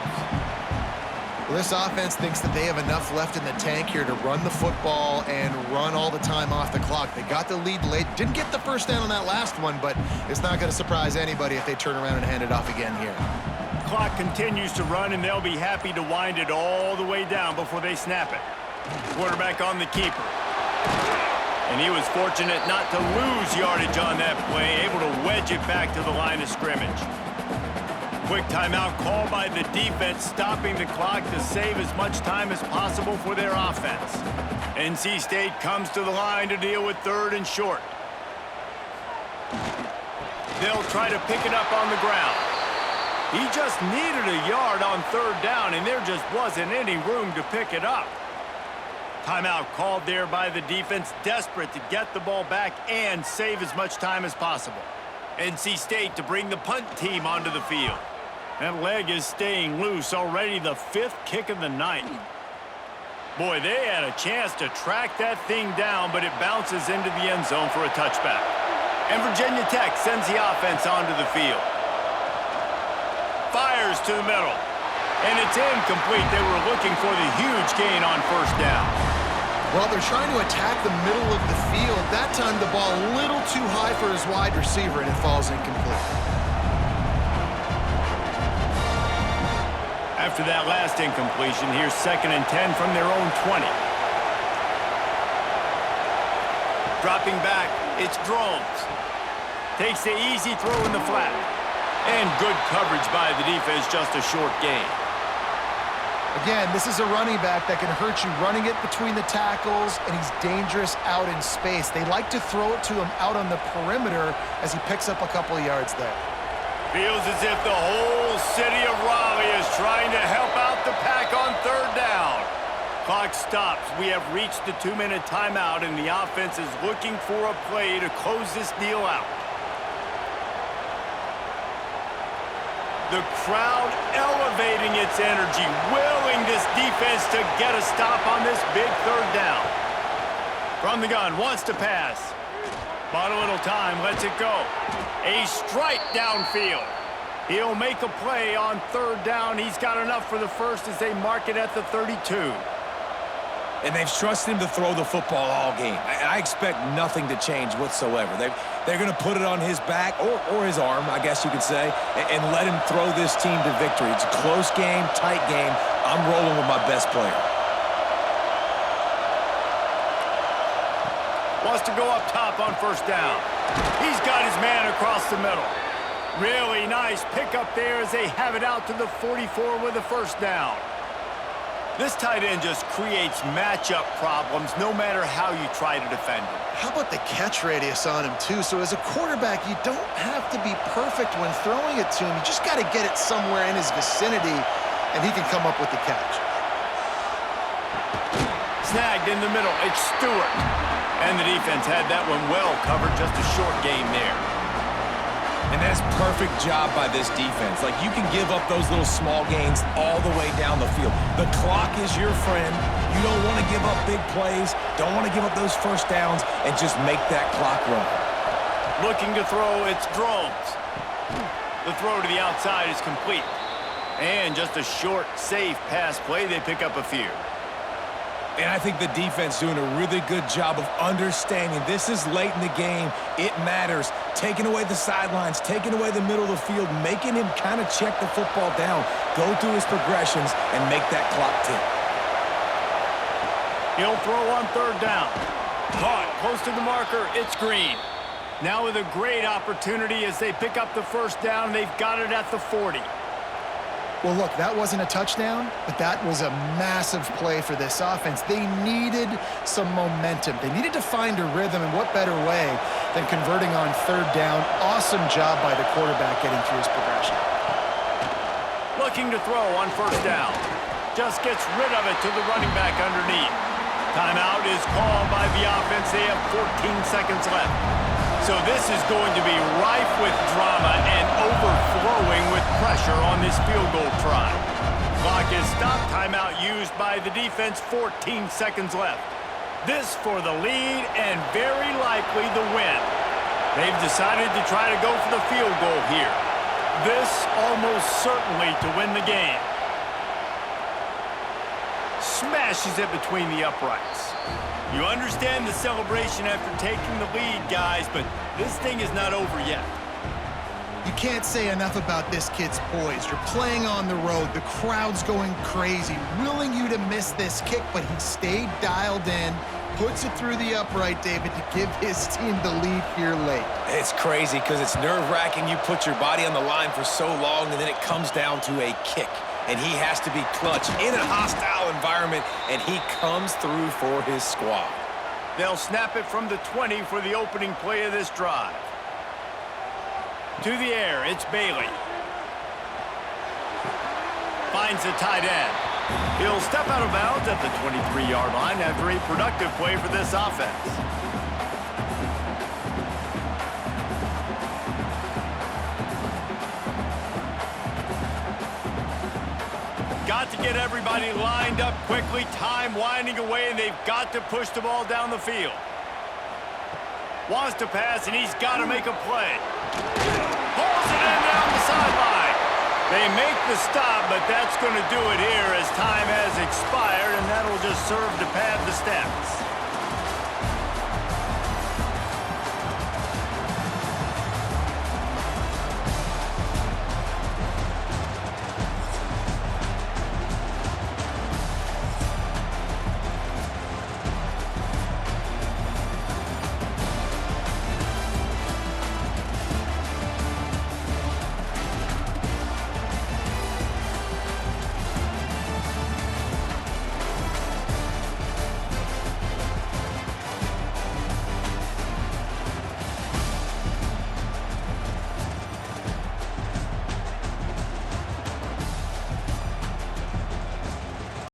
Well, this offense thinks that they have enough left in the tank here to run the football and run all the time off the clock. They got the lead late. Didn't get the first down on that last one, but it's not going to surprise anybody if they turn around and hand it off again here. Clock continues to run, and they'll be happy to wind it all the way down before they snap it. Quarterback on the keeper. And he was fortunate not to lose yardage on that play, able to wedge it back to the line of scrimmage. Quick timeout call by the defense, stopping the clock to save as much time as possible for their offense. NC State comes to the line to deal with 3rd and short. They'll try to pick it up on the ground. He just needed a yard on 3rd down, and there just wasn't any room to pick it up. Timeout called there by the defense, desperate to get the ball back and save as much time as possible. NC State to bring the punt team onto the field. That leg is staying loose, already the 5th kick of the night. Boy, they had a chance to track that thing down, but it bounces into the end zone for a touchback. And Virginia Tech sends the offense onto the field. Fires to the middle. And it's incomplete. They were looking for the huge gain on 1st down. Well, they're trying to attack the middle of the field. That time the ball a little too high for his wide receiver, and it falls incomplete. After that last incompletion, here's 2nd and 10 from their own 20. Dropping back, it's Drones. Takes the easy throw in the flat. And good coverage by the defense, just a short gain. Again, this is a running back that can hurt you running it between the tackles, and he's dangerous out in space. They like to throw it to him out on the perimeter as he picks up a couple of yards there. Feels as if the whole city of Raleigh is trying to help out the Pack on 3rd down. Clock stops. We have reached the 2-minute timeout, and the offense is looking for a play to close this deal out. The crowd elevating its energy, willing this defense to get a stop on this big 3rd down. From the gun, wants to pass. Bought a little time, lets it go. A strike downfield. He'll make a play on third down. He's got enough for the first as they mark it at the 32. And they've trusted him to throw the football all game. I expect nothing to change whatsoever. They're going to put it on his back, or his arm, I guess you could say, and let him throw this team to victory. It's a close game, tight game. I'm rolling with my best player. Wants to go up top on first down. He's got his man across the middle. Really nice pickup there as they have it out to the 44 with a first down. This tight end just creates matchup problems no matter how you try to defend him. How about the catch radius on him, too? So as a quarterback, you don't have to be perfect when throwing it to him. You just got to get it somewhere in his vicinity, and he can come up with the catch. Snagged in the middle. It's Stewart. And the defense had that one well covered. Just a short gain there. And that's perfect job by this defense. Like, you can give up those little small gains all the way down the field. The clock is your friend. You don't want to give up big plays. Don't want to give up those first downs and just make that clock run. Looking to throw, it's Drones. The throw to the outside is complete. And just a short, safe pass play. They pick up a few. And I think the defense doing a really good job of understanding this is late in the game. It matters. Taking away the sidelines, taking away the middle of the field, making him kind of check the football down, go through his progressions, and make that clock tick. He'll throw on third down. Caught close to the marker. It's Green. Now with a great opportunity as they pick up the first down. They've got it at the 40. Well, look, that wasn't a touchdown, but that was a massive play for this offense. They needed some momentum. They needed to find a rhythm, and what better way than converting on third down. Awesome job by the quarterback getting through his progression. Looking to throw on first down. Just gets rid of it to the running back underneath. Timeout is called by the offense. They have 14 seconds left. So this is going to be rife with drama and overflowing with pressure on this field goal try. Clock is stopped. Timeout used by the defense. 14 seconds left. This for the lead and very likely the win. They've decided to try to go for the field goal here. This almost certainly to win the game. Smashes it between the uprights. You understand the celebration after taking the lead, guys, but this thing is not over yet. You can't say enough about this kid's poise. You're playing on the road. The crowd's going crazy, willing you to miss this kick, but he stayed dialed in, puts it through the upright, David, to give his team the lead here late. It's crazy because it's nerve-wracking. You put your body on the line for so long, and then it comes down to a kick. And he has to be clutch in a hostile environment, and he comes through for his squad. They'll snap it from the 20 for the opening play of this drive. To the air, it's Bailey. Finds the tight end. He'll step out of bounds at the 23-yard line after a productive play for this offense. Got to get everybody lined up quickly. Time winding away, and they've got to push the ball down the field. Wants to pass, and he's got to make a play. Pulls it in down the sideline. They make the stop, but that's going to do it here as time has expired, and that'll just serve to pad the stats.